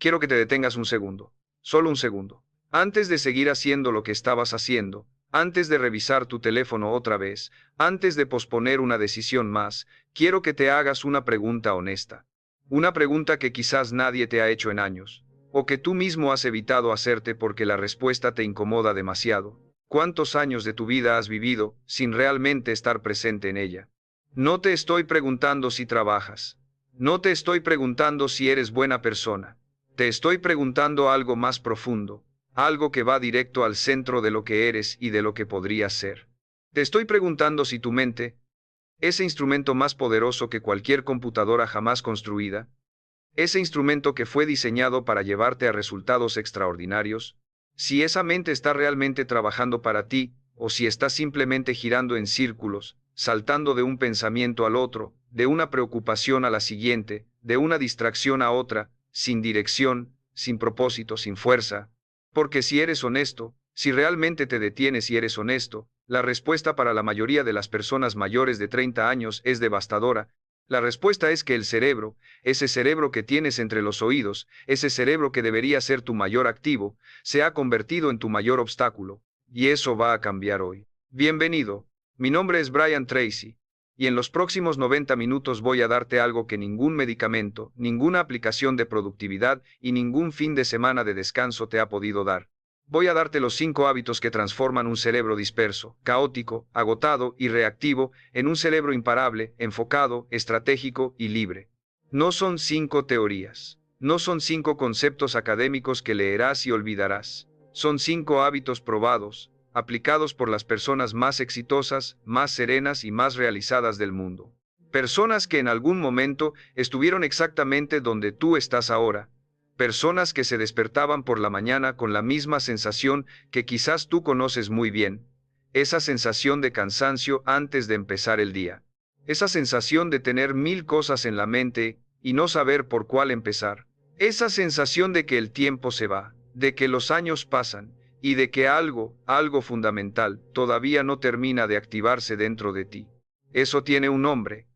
quiero que te detengas un segundo. Solo un segundo. Antes de seguir haciendo lo que estabas haciendo, antes de revisar tu teléfono otra vez, antes de posponer una decisión más, quiero que te hagas una pregunta honesta. Una pregunta que quizás nadie te ha hecho en años, o que tú mismo has evitado hacerte porque la respuesta te incomoda demasiado. ¿Cuántos años de tu vida has vivido sin realmente estar presente en ella? No te estoy preguntando si trabajas. No te estoy preguntando si eres buena persona. Te estoy preguntando algo más profundo, algo que va directo al centro de lo que eres y de lo que podrías ser. Te estoy preguntando si tu mente, ese instrumento más poderoso que cualquier computadora jamás construida, ese instrumento que fue diseñado para llevarte a resultados extraordinarios, si esa mente está realmente trabajando para ti, o si está simplemente girando en círculos, saltando de un pensamiento al otro, de una preocupación a la siguiente, de una distracción a otra, sin dirección, sin propósito, sin fuerza. Porque si eres honesto, si realmente te detienes y eres honesto, la respuesta para la mayoría de las personas mayores de 30 años es devastadora. La respuesta es que el cerebro, ese cerebro que tienes entre los oídos, ese cerebro que debería ser tu mayor activo, se ha convertido en tu mayor obstáculo, y eso va a cambiar hoy. Bienvenido, mi nombre es Brian Tracy, y en los próximos 90 minutos voy a darte algo que ningún medicamento, ninguna aplicación de productividad y ningún fin de semana de descanso te ha podido dar. Voy a darte los 5 hábitos que transforman un cerebro disperso, caótico, agotado y reactivo en un cerebro imparable, enfocado, estratégico y libre. No son 5 teorías. No son 5 conceptos académicos que leerás y olvidarás. Son 5 hábitos probados, aplicados por las personas más exitosas, más serenas y más realizadas del mundo. Personas que en algún momento estuvieron exactamente donde tú estás ahora. Personas que se despertaban por la mañana con la misma sensación que quizás tú conoces muy bien. Esa sensación de cansancio antes de empezar el día. Esa sensación de tener 1000 cosas en la mente y no saber por cuál empezar. Esa sensación de que el tiempo se va, de que los años pasan y de que algo fundamental, todavía no termina de activarse dentro de ti. Eso tiene un nombre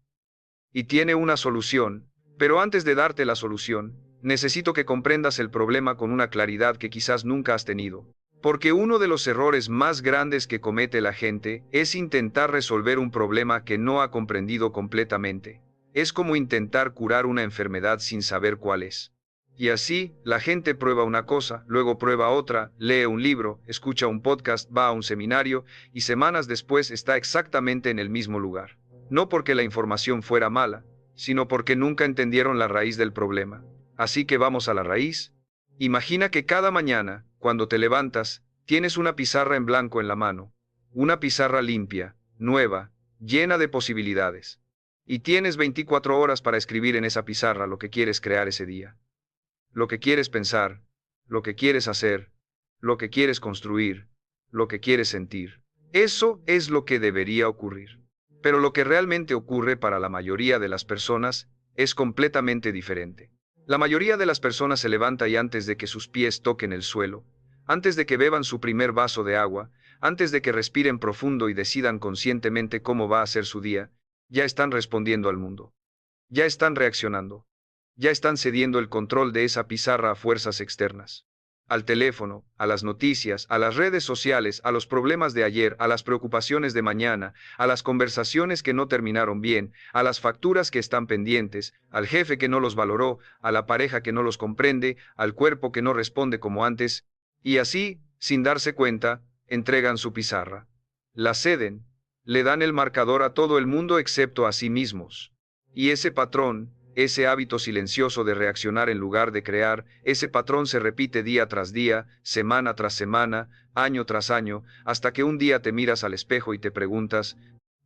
y tiene una solución, pero antes de darte la solución, necesito que comprendas el problema con una claridad que quizás nunca has tenido. Porque uno de los errores más grandes que comete la gente es intentar resolver un problema que no ha comprendido completamente. Es como intentar curar una enfermedad sin saber cuál es. Y así, la gente prueba una cosa, luego prueba otra, lee un libro, escucha un podcast, va a un seminario, y semanas después está exactamente en el mismo lugar. No porque la información fuera mala, sino porque nunca entendieron la raíz del problema. Así que vamos a la raíz. Imagina que cada mañana, cuando te levantas, tienes una pizarra en blanco en la mano. Una pizarra limpia, nueva, llena de posibilidades. Y tienes 24 horas para escribir en esa pizarra lo que quieres crear ese día. Lo que quieres pensar, lo que quieres hacer, lo que quieres construir, lo que quieres sentir. Eso es lo que debería ocurrir. Pero lo que realmente ocurre para la mayoría de las personas es completamente diferente. La mayoría de las personas se levanta y antes de que sus pies toquen el suelo, antes de que beban su primer vaso de agua, antes de que respiren profundo y decidan conscientemente cómo va a ser su día, ya están respondiendo al mundo. Ya están reaccionando. Ya están cediendo el control de esa pizarra a fuerzas externas. Al teléfono, a las noticias, a las redes sociales, a los problemas de ayer, a las preocupaciones de mañana, a las conversaciones que no terminaron bien, a las facturas que están pendientes, al jefe que no los valoró, a la pareja que no los comprende, al cuerpo que no responde como antes, y así, sin darse cuenta, entregan su pizarra. La ceden, le dan el marcador a todo el mundo excepto a sí mismos. Y ese patrón, ese hábito silencioso de reaccionar en lugar de crear, ese patrón se repite día tras día, semana tras semana, año tras año, hasta que un día te miras al espejo y te preguntas,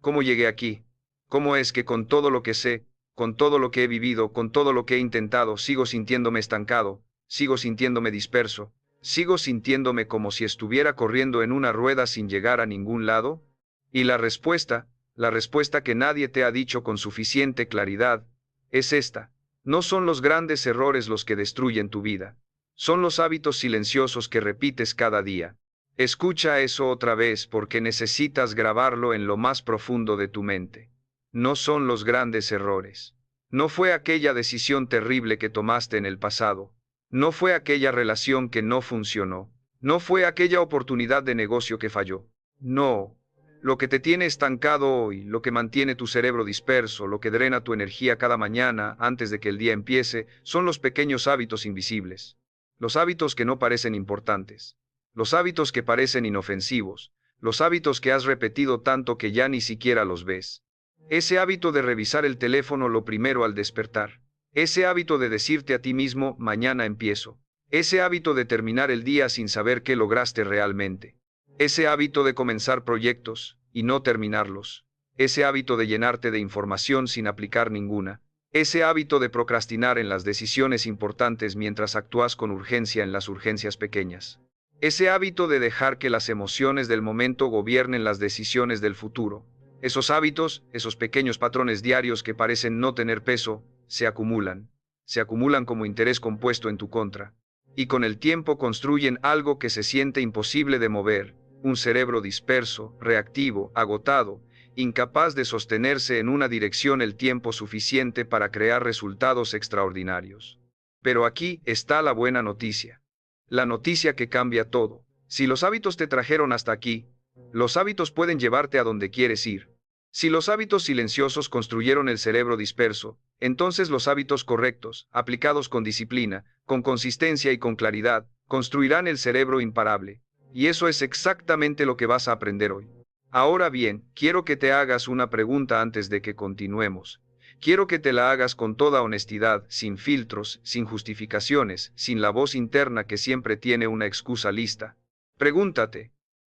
¿cómo llegué aquí? ¿Cómo es que con todo lo que sé, con todo lo que he vivido, con todo lo que he intentado, sigo sintiéndome estancado, sigo sintiéndome disperso, sigo sintiéndome como si estuviera corriendo en una rueda sin llegar a ningún lado? Y la respuesta que nadie te ha dicho con suficiente claridad, es esta. No son los grandes errores los que destruyen tu vida. Son los hábitos silenciosos que repites cada día. Escucha eso otra vez porque necesitas grabarlo en lo más profundo de tu mente. No son los grandes errores. No fue aquella decisión terrible que tomaste en el pasado. No fue aquella relación que no funcionó. No fue aquella oportunidad de negocio que falló. No. Lo que te tiene estancado hoy, lo que mantiene tu cerebro disperso, lo que drena tu energía cada mañana antes de que el día empiece, son los pequeños hábitos invisibles. Los hábitos que no parecen importantes. Los hábitos que parecen inofensivos. Los hábitos que has repetido tanto que ya ni siquiera los ves. Ese hábito de revisar el teléfono lo primero al despertar. Ese hábito de decirte a ti mismo, mañana empiezo. Ese hábito de terminar el día sin saber qué lograste realmente. Ese hábito de comenzar proyectos y no terminarlos. Ese hábito de llenarte de información sin aplicar ninguna. Ese hábito de procrastinar en las decisiones importantes mientras actúas con urgencia en las urgencias pequeñas. Ese hábito de dejar que las emociones del momento gobiernen las decisiones del futuro. Esos hábitos, esos pequeños patrones diarios que parecen no tener peso, se acumulan. Se acumulan como interés compuesto en tu contra. Y con el tiempo construyen algo que se siente imposible de mover, un cerebro disperso, reactivo, agotado, incapaz de sostenerse en una dirección el tiempo suficiente para crear resultados extraordinarios. Pero aquí está la buena noticia. La noticia que cambia todo. Si los hábitos te trajeron hasta aquí, los hábitos pueden llevarte a donde quieres ir. Si los hábitos silenciosos construyeron el cerebro disperso, entonces los hábitos correctos, aplicados con disciplina, con consistencia y con claridad, construirán el cerebro imparable. Y eso es exactamente lo que vas a aprender hoy. Ahora bien, quiero que te hagas una pregunta antes de que continuemos. Quiero que te la hagas con toda honestidad, sin filtros, sin justificaciones, sin la voz interna que siempre tiene una excusa lista. Pregúntate,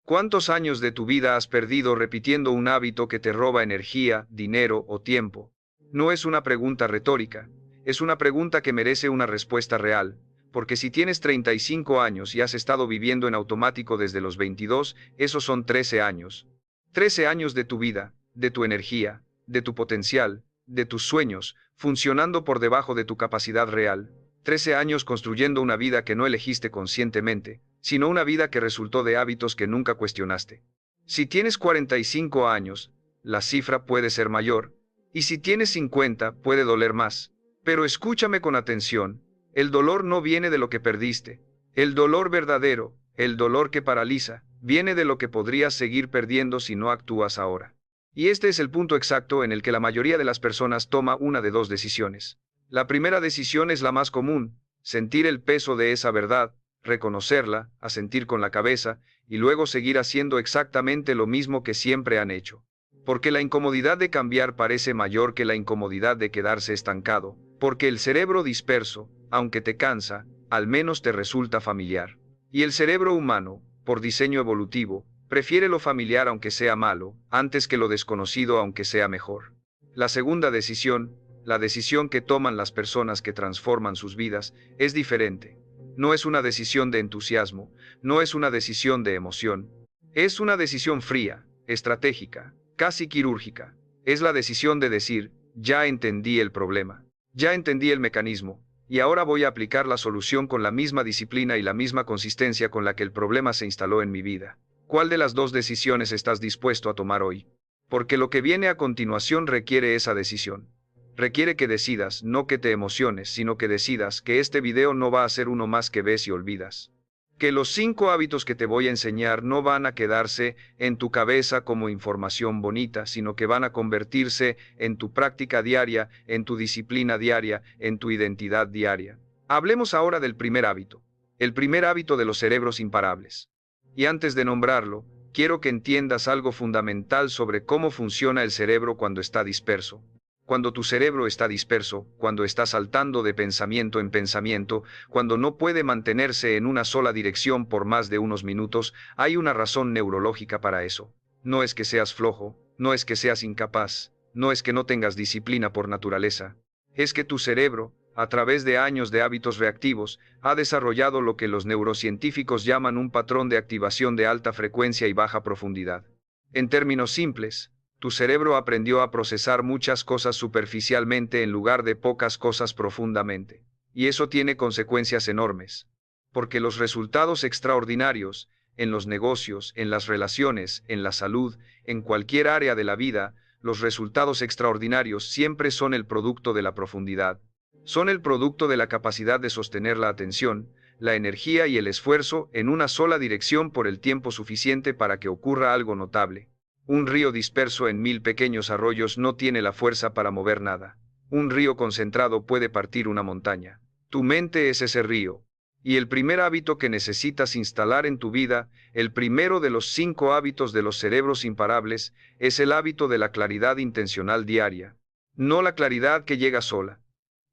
¿cuántos años de tu vida has perdido repitiendo un hábito que te roba energía, dinero o tiempo? No es una pregunta retórica, es una pregunta que merece una respuesta real, porque si tienes 35 años y has estado viviendo en automático desde los 22, esos son 13 años. 13 años de tu vida, de tu energía, de tu potencial, de tus sueños, funcionando por debajo de tu capacidad real. 13 años construyendo una vida que no elegiste conscientemente, sino una vida que resultó de hábitos que nunca cuestionaste. Si tienes 45 años, la cifra puede ser mayor, y si tienes 50, puede doler más. Pero escúchame con atención, el dolor no viene de lo que perdiste. El dolor verdadero, el dolor que paraliza, viene de lo que podrías seguir perdiendo si no actúas ahora. Y este es el punto exacto en el que la mayoría de las personas toma una de dos decisiones. La primera decisión es la más común, sentir el peso de esa verdad, reconocerla, asentir con la cabeza, y luego seguir haciendo exactamente lo mismo que siempre han hecho. Porque la incomodidad de cambiar parece mayor que la incomodidad de quedarse estancado, porque el cerebro disperso, aunque te cansa, al menos te resulta familiar. Y el cerebro humano, por diseño evolutivo, prefiere lo familiar aunque sea malo, antes que lo desconocido aunque sea mejor. La segunda decisión, la decisión que toman las personas que transforman sus vidas, es diferente. No es una decisión de entusiasmo, no es una decisión de emoción. Es una decisión fría, estratégica, casi quirúrgica. Es la decisión de decir, ya entendí el problema, ya entendí el mecanismo, y ahora voy a aplicar la solución con la misma disciplina y la misma consistencia con la que el problema se instaló en mi vida. ¿Cuál de las dos decisiones estás dispuesto a tomar hoy? Porque lo que viene a continuación requiere esa decisión. Requiere que decidas, no que te emociones, sino que decidas que este video no va a ser uno más que ves y olvidas. Que los 5 hábitos que te voy a enseñar no van a quedarse en tu cabeza como información bonita, sino que van a convertirse en tu práctica diaria, en tu disciplina diaria, en tu identidad diaria. Hablemos ahora del primer hábito. El primer hábito de los cerebros imparables. Y antes de nombrarlo, quiero que entiendas algo fundamental sobre cómo funciona el cerebro cuando está disperso. Cuando tu cerebro está disperso, cuando está saltando de pensamiento en pensamiento, cuando no puede mantenerse en una sola dirección por más de unos minutos, hay una razón neurológica para eso. No es que seas flojo, no es que seas incapaz, no es que no tengas disciplina por naturaleza. Es que tu cerebro, a través de años de hábitos reactivos, ha desarrollado lo que los neurocientíficos llaman un patrón de activación de alta frecuencia y baja profundidad. En términos simples, tu cerebro aprendió a procesar muchas cosas superficialmente en lugar de pocas cosas profundamente. Y eso tiene consecuencias enormes. Porque los resultados extraordinarios, en los negocios, en las relaciones, en la salud, en cualquier área de la vida, los resultados extraordinarios siempre son el producto de la profundidad. Son el producto de la capacidad de sostener la atención, la energía y el esfuerzo en una sola dirección por el tiempo suficiente para que ocurra algo notable. Un río disperso en 1000 pequeños arroyos no tiene la fuerza para mover nada. Un río concentrado puede partir una montaña. Tu mente es ese río. Y el primer hábito que necesitas instalar en tu vida, el primero de los 5 hábitos de los cerebros imparables, es el hábito de la claridad intencional diaria. No la claridad que llega sola.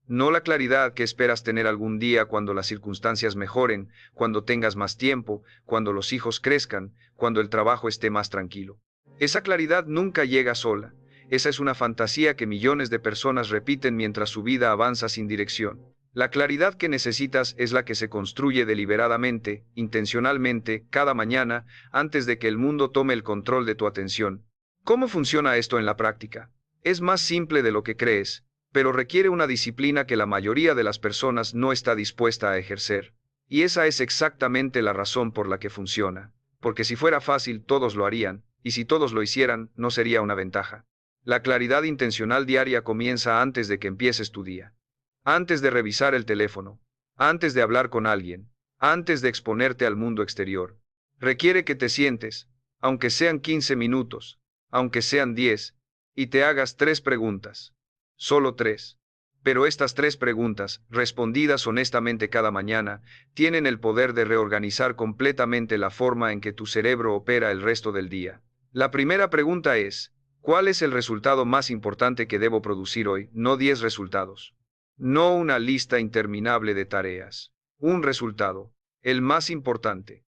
No la claridad que esperas tener algún día cuando las circunstancias mejoren, cuando tengas más tiempo, cuando los hijos crezcan, cuando el trabajo esté más tranquilo. Esa claridad nunca llega sola. Esa es una fantasía que millones de personas repiten mientras su vida avanza sin dirección. La claridad que necesitas es la que se construye deliberadamente, intencionalmente, cada mañana, antes de que el mundo tome el control de tu atención. ¿Cómo funciona esto en la práctica? Es más simple de lo que crees, pero requiere una disciplina que la mayoría de las personas no está dispuesta a ejercer. Y esa es exactamente la razón por la que funciona. Porque si fuera fácil, todos lo harían, y si todos lo hicieran, no sería una ventaja. La claridad intencional diaria comienza antes de que empieces tu día. Antes de revisar el teléfono, antes de hablar con alguien, antes de exponerte al mundo exterior. Requiere que te sientes, aunque sean 15 minutos, aunque sean 10, y te hagas 3 preguntas. Solo 3. Pero estas 3 preguntas, respondidas honestamente cada mañana, tienen el poder de reorganizar completamente la forma en que tu cerebro opera el resto del día. La primera pregunta es, ¿cuál es el resultado más importante que debo producir hoy? No 10 resultados. No una lista interminable de tareas. Un resultado, el más importante.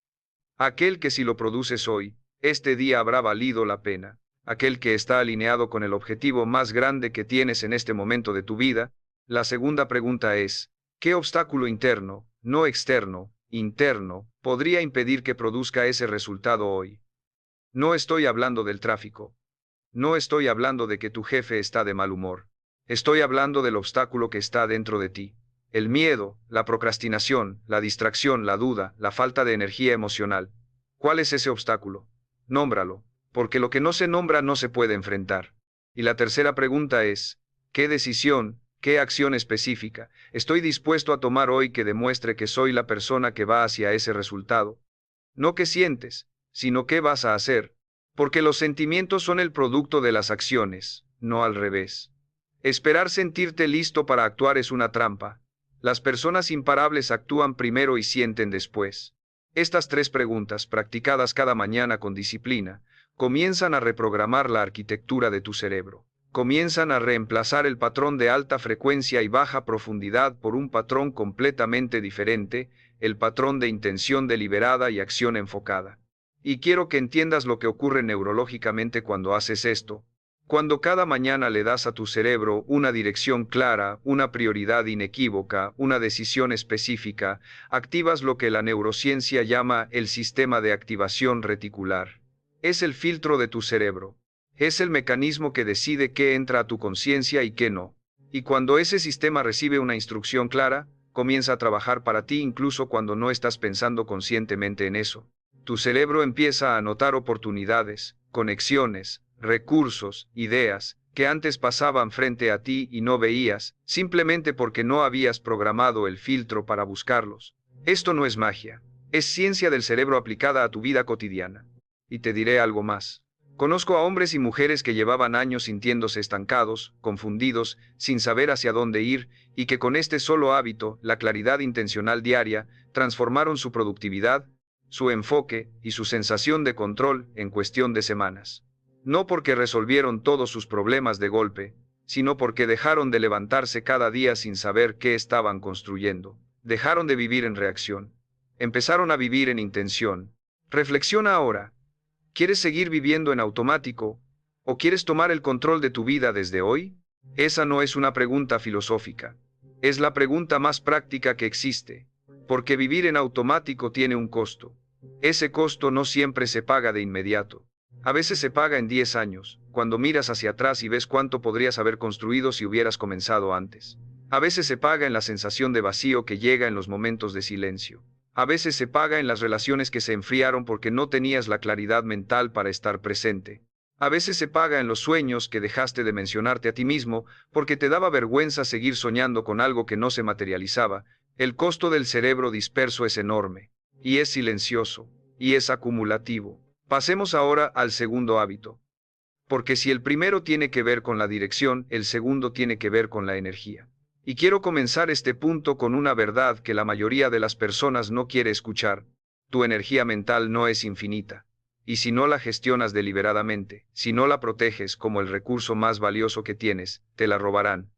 Aquel que si lo produces hoy, este día habrá valido la pena. Aquel que está alineado con el objetivo más grande que tienes en este momento de tu vida. La segunda pregunta es, ¿qué obstáculo interno, no externo, interno, podría impedir que produzca ese resultado hoy? No estoy hablando del tráfico. No estoy hablando de que tu jefe está de mal humor. Estoy hablando del obstáculo que está dentro de ti. El miedo, la procrastinación, la distracción, la duda, la falta de energía emocional. ¿Cuál es ese obstáculo? Nómbralo, porque lo que no se nombra no se puede enfrentar. Y la tercera pregunta es, ¿qué decisión, qué acción específica estoy dispuesto a tomar hoy que demuestre que soy la persona que va hacia ese resultado? No qué sientes, sino qué vas a hacer, porque los sentimientos son el producto de las acciones, no al revés. Esperar sentirte listo para actuar es una trampa. Las personas imparables actúan primero y sienten después. Estas 3 preguntas, practicadas cada mañana con disciplina, comienzan a reprogramar la arquitectura de tu cerebro. Comienzan a reemplazar el patrón de alta frecuencia y baja profundidad por un patrón completamente diferente, el patrón de intención deliberada y acción enfocada. Y quiero que entiendas lo que ocurre neurológicamente cuando haces esto. Cuando cada mañana le das a tu cerebro una dirección clara, una prioridad inequívoca, una decisión específica, activas lo que la neurociencia llama el sistema de activación reticular. Es el filtro de tu cerebro. Es el mecanismo que decide qué entra a tu conciencia y qué no. Y cuando ese sistema recibe una instrucción clara, comienza a trabajar para ti incluso cuando no estás pensando conscientemente en eso. Tu cerebro empieza a notar oportunidades, conexiones, recursos, ideas, que antes pasaban frente a ti y no veías, simplemente porque no habías programado el filtro para buscarlos. Esto no es magia, es ciencia del cerebro aplicada a tu vida cotidiana. Y te diré algo más. Conozco a hombres y mujeres que llevaban años sintiéndose estancados, confundidos, sin saber hacia dónde ir, y que con este solo hábito, la claridad intencional diaria, transformaron su productividad, su enfoque y su sensación de control en cuestión de semanas. No porque resolvieron todos sus problemas de golpe, sino porque dejaron de levantarse cada día sin saber qué estaban construyendo. Dejaron de vivir en reacción. Empezaron a vivir en intención. Reflexiona ahora. ¿Quieres seguir viviendo en automático? ¿O quieres tomar el control de tu vida desde hoy? Esa no es una pregunta filosófica. Es la pregunta más práctica que existe. Porque vivir en automático tiene un costo. Ese costo no siempre se paga de inmediato. A veces se paga en 10 años, cuando miras hacia atrás y ves cuánto podrías haber construido si hubieras comenzado antes. A veces se paga en la sensación de vacío que llega en los momentos de silencio. A veces se paga en las relaciones que se enfriaron porque no tenías la claridad mental para estar presente. A veces se paga en los sueños que dejaste de mencionarte a ti mismo porque te daba vergüenza seguir soñando con algo que no se materializaba. El costo del cerebro disperso es enorme, y es silencioso, y es acumulativo. Pasemos ahora al segundo hábito. Porque si el primero tiene que ver con la dirección, el segundo tiene que ver con la energía. Y quiero comenzar este punto con una verdad que la mayoría de las personas no quiere escuchar. Tu energía mental no es infinita. Y si no la gestionas deliberadamente, si no la proteges como el recurso más valioso que tienes, te la robarán.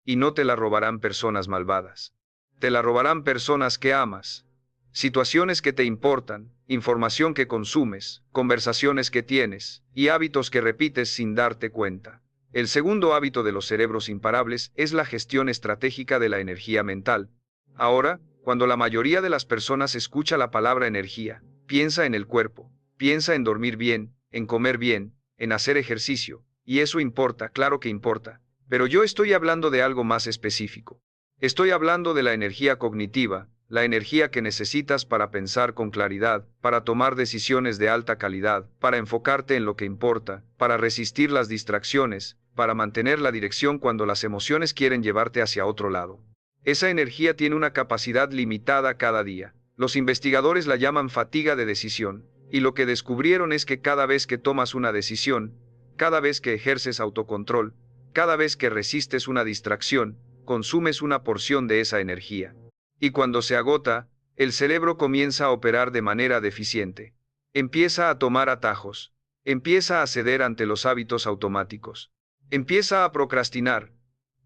Y no te la robarán personas malvadas. Te la robarán personas que amas. Situaciones que te importan, información que consumes, conversaciones que tienes, y hábitos que repites sin darte cuenta. El segundo hábito de los cerebros imparables es la gestión estratégica de la energía mental. Ahora, cuando la mayoría de las personas escucha la palabra energía, piensa en el cuerpo, piensa en dormir bien, en comer bien, en hacer ejercicio, y eso importa, claro que importa, pero yo estoy hablando de algo más específico. Estoy hablando de la energía cognitiva, la energía que necesitas para pensar con claridad, para tomar decisiones de alta calidad, para enfocarte en lo que importa, para resistir las distracciones, para mantener la dirección cuando las emociones quieren llevarte hacia otro lado. Esa energía tiene una capacidad limitada cada día. Los investigadores la llaman fatiga de decisión, y lo que descubrieron es que cada vez que tomas una decisión, cada vez que ejerces autocontrol, cada vez que resistes una distracción, consumes una porción de esa energía. Y cuando se agota, el cerebro comienza a operar de manera deficiente. Empieza a tomar atajos. Empieza a ceder ante los hábitos automáticos. Empieza a procrastinar,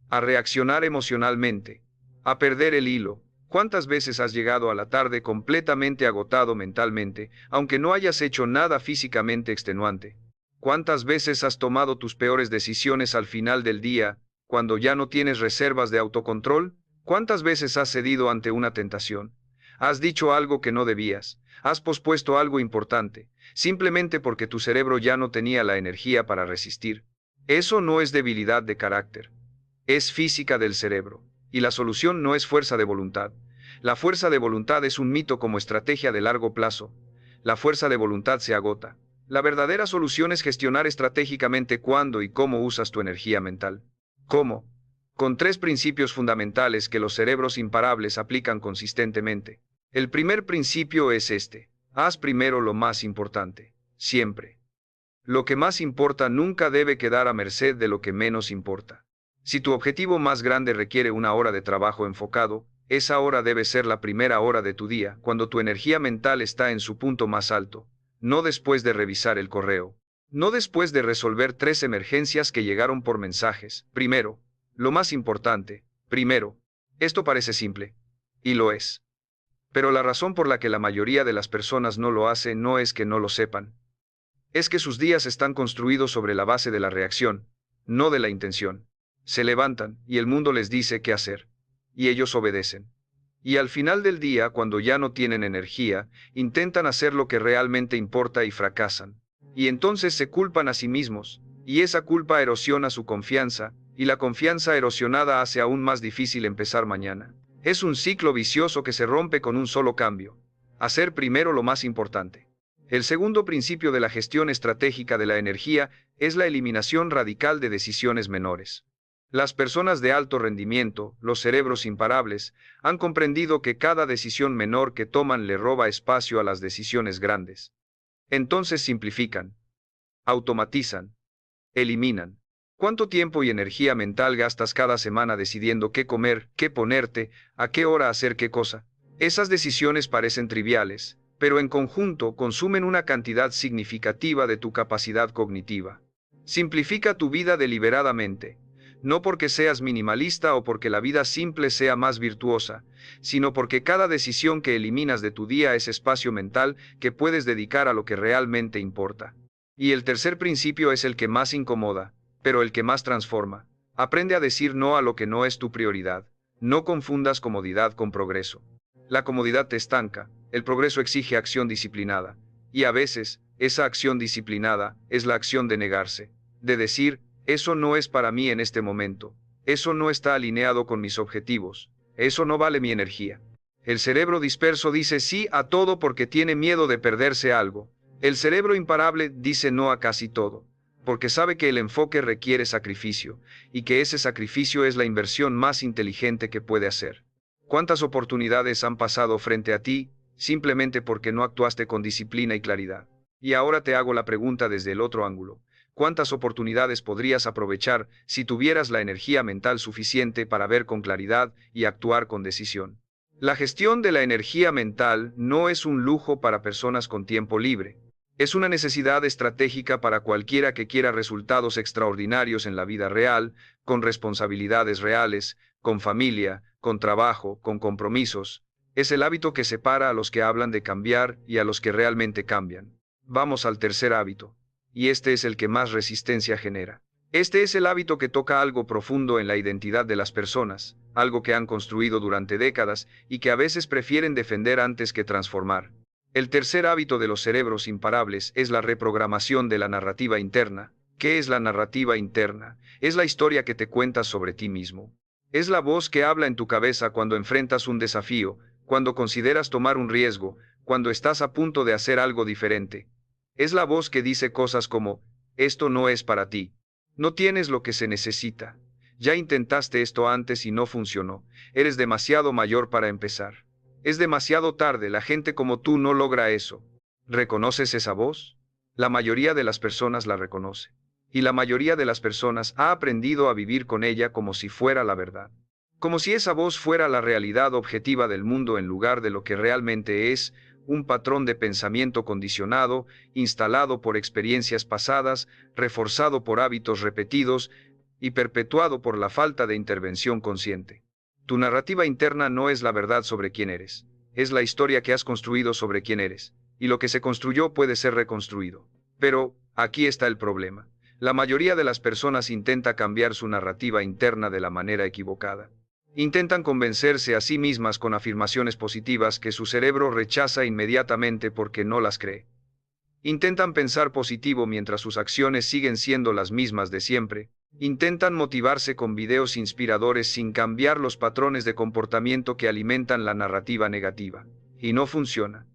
a reaccionar emocionalmente, a perder el hilo. ¿Cuántas veces has llegado a la tarde completamente agotado mentalmente, aunque no hayas hecho nada físicamente extenuante? ¿Cuántas veces has tomado tus peores decisiones al final del día, cuando ya no tienes reservas de autocontrol? ¿Cuántas veces has cedido ante una tentación? ¿Has dicho algo que no debías? ¿Has pospuesto algo importante, simplemente porque tu cerebro ya no tenía la energía para resistir? Eso no es debilidad de carácter. Es física del cerebro. Y la solución no es fuerza de voluntad. La fuerza de voluntad es un mito como estrategia de largo plazo. La fuerza de voluntad se agota. La verdadera solución es gestionar estratégicamente cuándo y cómo usas tu energía mental. ¿Cómo? Con tres principios fundamentales que los cerebros imparables aplican consistentemente. El primer principio es este: haz primero lo más importante, siempre. Lo que más importa nunca debe quedar a merced de lo que menos importa. Si tu objetivo más grande requiere una hora de trabajo enfocado, esa hora debe ser la primera hora de tu día, cuando tu energía mental está en su punto más alto, no después de revisar el correo, no después de resolver 3 emergencias que llegaron por mensajes. Primero, lo más importante, primero. Esto parece simple, y lo es. Pero la razón por la que la mayoría de las personas no lo hace no es que no lo sepan. Es que sus días están construidos sobre la base de la reacción, no de la intención. Se levantan, y el mundo les dice qué hacer. Y ellos obedecen. Y al final del día, cuando ya no tienen energía, intentan hacer lo que realmente importa y fracasan. Y entonces se culpan a sí mismos, y esa culpa erosiona su confianza, y la confianza erosionada hace aún más difícil empezar mañana. Es un ciclo vicioso que se rompe con un solo cambio: hacer primero lo más importante. El segundo principio de la gestión estratégica de la energía es la eliminación radical de decisiones menores. Las personas de alto rendimiento, los cerebros imparables, han comprendido que cada decisión menor que toman le roba espacio a las decisiones grandes. Entonces simplifican, automatizan, eliminan. ¿Cuánto tiempo y energía mental gastas cada semana decidiendo qué comer, qué ponerte, a qué hora hacer qué cosa? Esas decisiones parecen triviales, pero en conjunto consumen una cantidad significativa de tu capacidad cognitiva. Simplifica tu vida deliberadamente. No porque seas minimalista o porque la vida simple sea más virtuosa, sino porque cada decisión que eliminas de tu día es espacio mental que puedes dedicar a lo que realmente importa. Y el tercer principio es el que más incomoda, pero el que más transforma. Aprende a decir no a lo que no es tu prioridad. No confundas comodidad con progreso. La comodidad te estanca, el progreso exige acción disciplinada. Y a veces, esa acción disciplinada es la acción de negarse, de decir: eso no es para mí en este momento, eso no está alineado con mis objetivos, eso no vale mi energía. El cerebro disperso dice sí a todo porque tiene miedo de perderse algo. El cerebro imparable dice no a casi todo, porque sabe que el enfoque requiere sacrificio, y que ese sacrificio es la inversión más inteligente que puede hacer. ¿Cuántas oportunidades han pasado frente a ti, simplemente porque no actuaste con disciplina y claridad? Y ahora te hago la pregunta desde el otro ángulo. ¿Cuántas oportunidades podrías aprovechar si tuvieras la energía mental suficiente para ver con claridad y actuar con decisión? La gestión de la energía mental no es un lujo para personas con tiempo libre. Es una necesidad estratégica para cualquiera que quiera resultados extraordinarios en la vida real, con responsabilidades reales, con familia, con trabajo, con compromisos. Es el hábito que separa a los que hablan de cambiar y a los que realmente cambian. Vamos al tercer hábito. Y este es el que más resistencia genera. Este es el hábito que toca algo profundo en la identidad de las personas, algo que han construido durante décadas y que a veces prefieren defender antes que transformar. El tercer hábito de los cerebros imparables es la reprogramación de la narrativa interna. ¿Qué es la narrativa interna? Es la historia que te cuentas sobre ti mismo. Es la voz que habla en tu cabeza cuando enfrentas un desafío, cuando consideras tomar un riesgo, cuando estás a punto de hacer algo diferente. Es la voz que dice cosas como, esto no es para ti. No tienes lo que se necesita. Ya intentaste esto antes y no funcionó. Eres demasiado mayor para empezar. Es demasiado tarde, la gente como tú no logra eso. ¿Reconoces esa voz? La mayoría de las personas la reconoce. Y la mayoría de las personas ha aprendido a vivir con ella como si fuera la verdad. Como si esa voz fuera la realidad objetiva del mundo en lugar de lo que realmente es, un patrón de pensamiento condicionado, instalado por experiencias pasadas, reforzado por hábitos repetidos y perpetuado por la falta de intervención consciente. Tu narrativa interna no es la verdad sobre quién eres, es la historia que has construido sobre quién eres, y lo que se construyó puede ser reconstruido. Pero, aquí está el problema. La mayoría de las personas intenta cambiar su narrativa interna de la manera equivocada. Intentan convencerse a sí mismas con afirmaciones positivas que su cerebro rechaza inmediatamente porque no las cree. Intentan pensar positivo mientras sus acciones siguen siendo las mismas de siempre. Intentan motivarse con videos inspiradores sin cambiar los patrones de comportamiento que alimentan la narrativa negativa. Y no funciona.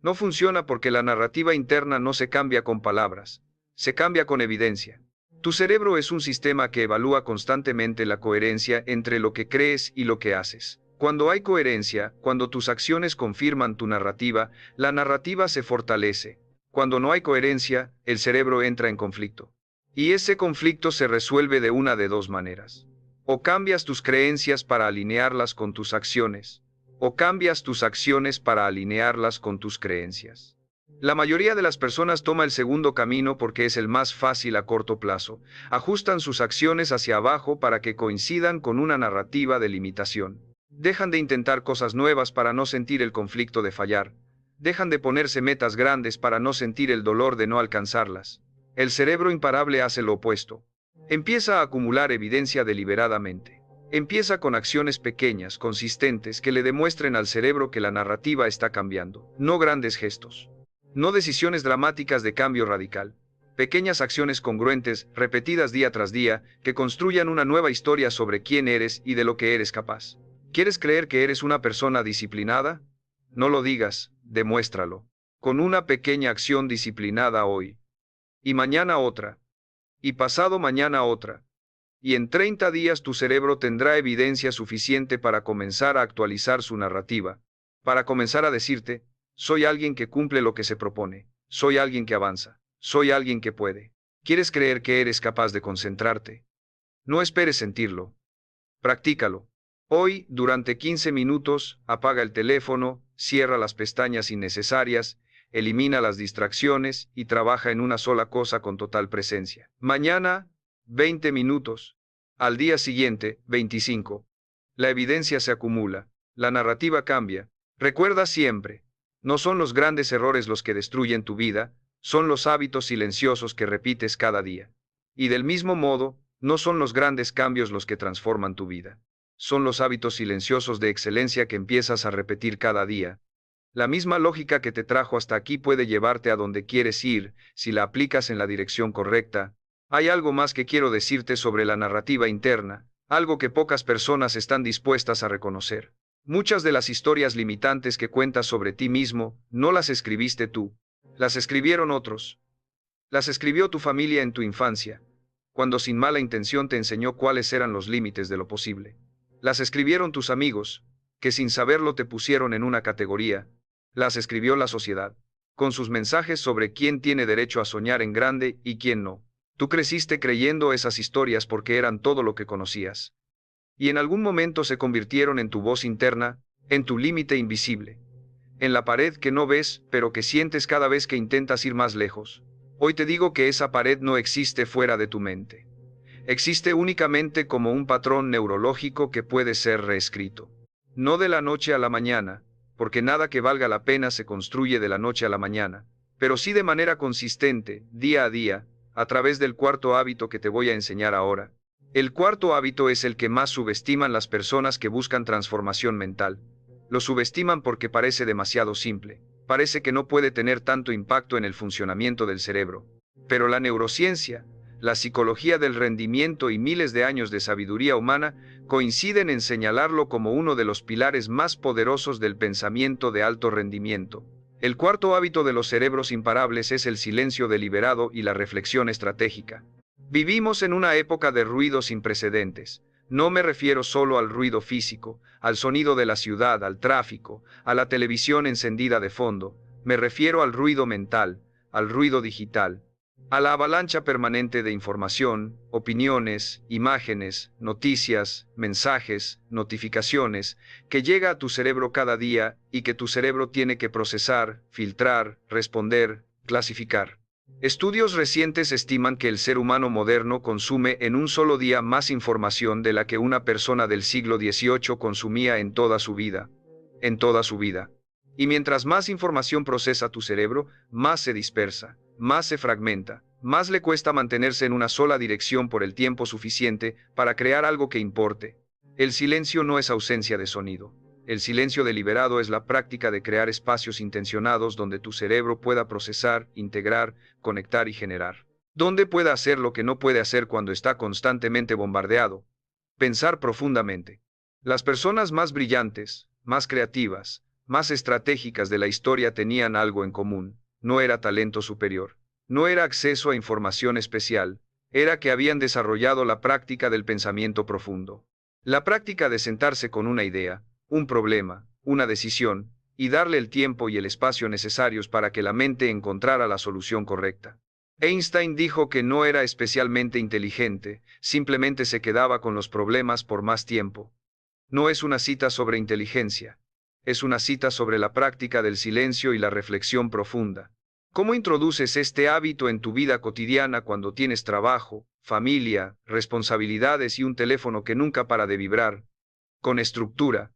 No funciona porque la narrativa interna no se cambia con palabras, se cambia con evidencia. Tu cerebro es un sistema que evalúa constantemente la coherencia entre lo que crees y lo que haces. Cuando hay coherencia, cuando tus acciones confirman tu narrativa, la narrativa se fortalece. Cuando no hay coherencia, el cerebro entra en conflicto. Y ese conflicto se resuelve de una de dos maneras. O cambias tus creencias para alinearlas con tus acciones, o cambias tus acciones para alinearlas con tus creencias. La mayoría de las personas toma el segundo camino porque es el más fácil a corto plazo. Ajustan sus acciones hacia abajo para que coincidan con una narrativa de limitación. Dejan de intentar cosas nuevas para no sentir el conflicto de fallar. Dejan de ponerse metas grandes para no sentir el dolor de no alcanzarlas. El cerebro imparable hace lo opuesto. Empieza a acumular evidencia deliberadamente. Empieza con acciones pequeñas, consistentes, que le demuestren al cerebro que la narrativa está cambiando. No grandes gestos. No decisiones dramáticas de cambio radical. Pequeñas acciones congruentes, repetidas día tras día, que construyan una nueva historia sobre quién eres y de lo que eres capaz. ¿Quieres creer que eres una persona disciplinada? No lo digas, demuéstralo. Con una pequeña acción disciplinada hoy. Y mañana otra. Y pasado mañana otra. Y en 30 días tu cerebro tendrá evidencia suficiente para comenzar a actualizar su narrativa. Para comenzar a decirte, soy alguien que cumple lo que se propone. Soy alguien que avanza. Soy alguien que puede. ¿Quieres creer que eres capaz de concentrarte? No esperes sentirlo. Practícalo. Hoy, durante 15 minutos, apaga el teléfono, cierra las pestañas innecesarias, elimina las distracciones y trabaja en una sola cosa con total presencia. Mañana, 20 minutos. Al día siguiente, 25. La evidencia se acumula. La narrativa cambia. Recuerda siempre, no son los grandes errores los que destruyen tu vida, son los hábitos silenciosos que repites cada día. Y del mismo modo, no son los grandes cambios los que transforman tu vida. Son los hábitos silenciosos de excelencia que empiezas a repetir cada día. La misma lógica que te trajo hasta aquí puede llevarte a donde quieres ir, si la aplicas en la dirección correcta. Hay algo más que quiero decirte sobre la narrativa interna, algo que pocas personas están dispuestas a reconocer. Muchas de las historias limitantes que cuentas sobre ti mismo, no las escribiste tú, las escribieron otros. Las escribió tu familia en tu infancia, cuando sin mala intención te enseñó cuáles eran los límites de lo posible. Las escribieron tus amigos, que sin saberlo te pusieron en una categoría. Las escribió la sociedad, con sus mensajes sobre quién tiene derecho a soñar en grande y quién no. Tú creciste creyendo esas historias porque eran todo lo que conocías. Y en algún momento se convirtieron en tu voz interna, en tu límite invisible, en la pared que no ves, pero que sientes cada vez que intentas ir más lejos. Hoy te digo que esa pared no existe fuera de tu mente. Existe únicamente como un patrón neurológico que puede ser reescrito. No de la noche a la mañana, porque nada que valga la pena se construye de la noche a la mañana, pero sí de manera consistente, día a día, a través del cuarto hábito que te voy a enseñar ahora. El cuarto hábito es el que más subestiman las personas que buscan transformación mental. Lo subestiman porque parece demasiado simple, parece que no puede tener tanto impacto en el funcionamiento del cerebro. Pero la neurociencia, la psicología del rendimiento y miles de años de sabiduría humana coinciden en señalarlo como uno de los pilares más poderosos del pensamiento de alto rendimiento. El cuarto hábito de los cerebros imparables es el silencio deliberado y la reflexión estratégica. Vivimos en una época de ruido sin precedentes. No me refiero solo al ruido físico, al sonido de la ciudad, al tráfico, a la televisión encendida de fondo. Me refiero al ruido mental, al ruido digital, a la avalancha permanente de información, opiniones, imágenes, noticias, mensajes, notificaciones, que llega a tu cerebro cada día y que tu cerebro tiene que procesar, filtrar, responder, clasificar. Estudios recientes estiman que el ser humano moderno consume en un solo día más información de la que una persona del siglo XVIII consumía en toda su vida. En toda su vida. Y mientras más información procesa tu cerebro, más se dispersa, más se fragmenta, más le cuesta mantenerse en una sola dirección por el tiempo suficiente para crear algo que importe. El silencio no es ausencia de sonido. El silencio deliberado es la práctica de crear espacios intencionados donde tu cerebro pueda procesar, integrar, conectar y generar. Donde pueda hacer lo que no puede hacer cuando está constantemente bombardeado. Pensar profundamente. Las personas más brillantes, más creativas, más estratégicas de la historia tenían algo en común. No era talento superior. No era acceso a información especial. Era que habían desarrollado la práctica del pensamiento profundo. La práctica de sentarse con una idea, un problema, una decisión, y darle el tiempo y el espacio necesarios para que la mente encontrara la solución correcta. Einstein dijo que no era especialmente inteligente, simplemente se quedaba con los problemas por más tiempo. No es una cita sobre inteligencia, es una cita sobre la práctica del silencio y la reflexión profunda. ¿Cómo introduces este hábito en tu vida cotidiana cuando tienes trabajo, familia, responsabilidades y un teléfono que nunca para de vibrar? Con estructura,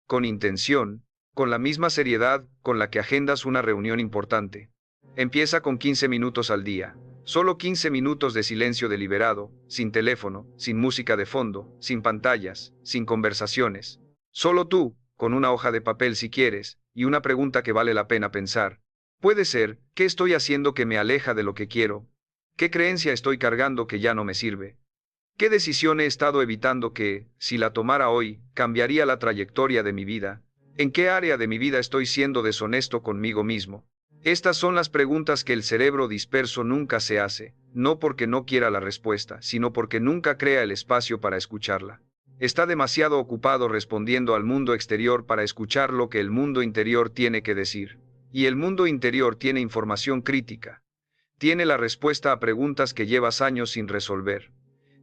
con intención, con la misma seriedad con la que agendas una reunión importante. Empieza con 15 minutos al día. Solo 15 minutos de silencio deliberado, sin teléfono, sin música de fondo, sin pantallas, sin conversaciones. Solo tú, con una hoja de papel si quieres, y una pregunta que vale la pena pensar. Puede ser, ¿qué estoy haciendo que me aleja de lo que quiero? ¿Qué creencia estoy cargando que ya no me sirve? ¿Qué decisión he estado evitando que, si la tomara hoy, cambiaría la trayectoria de mi vida? ¿En qué área de mi vida estoy siendo deshonesto conmigo mismo? Estas son las preguntas que el cerebro disperso nunca se hace, no porque no quiera la respuesta, sino porque nunca crea el espacio para escucharla. Está demasiado ocupado respondiendo al mundo exterior para escuchar lo que el mundo interior tiene que decir. Y el mundo interior tiene información crítica. Tiene la respuesta a preguntas que llevas años sin resolver.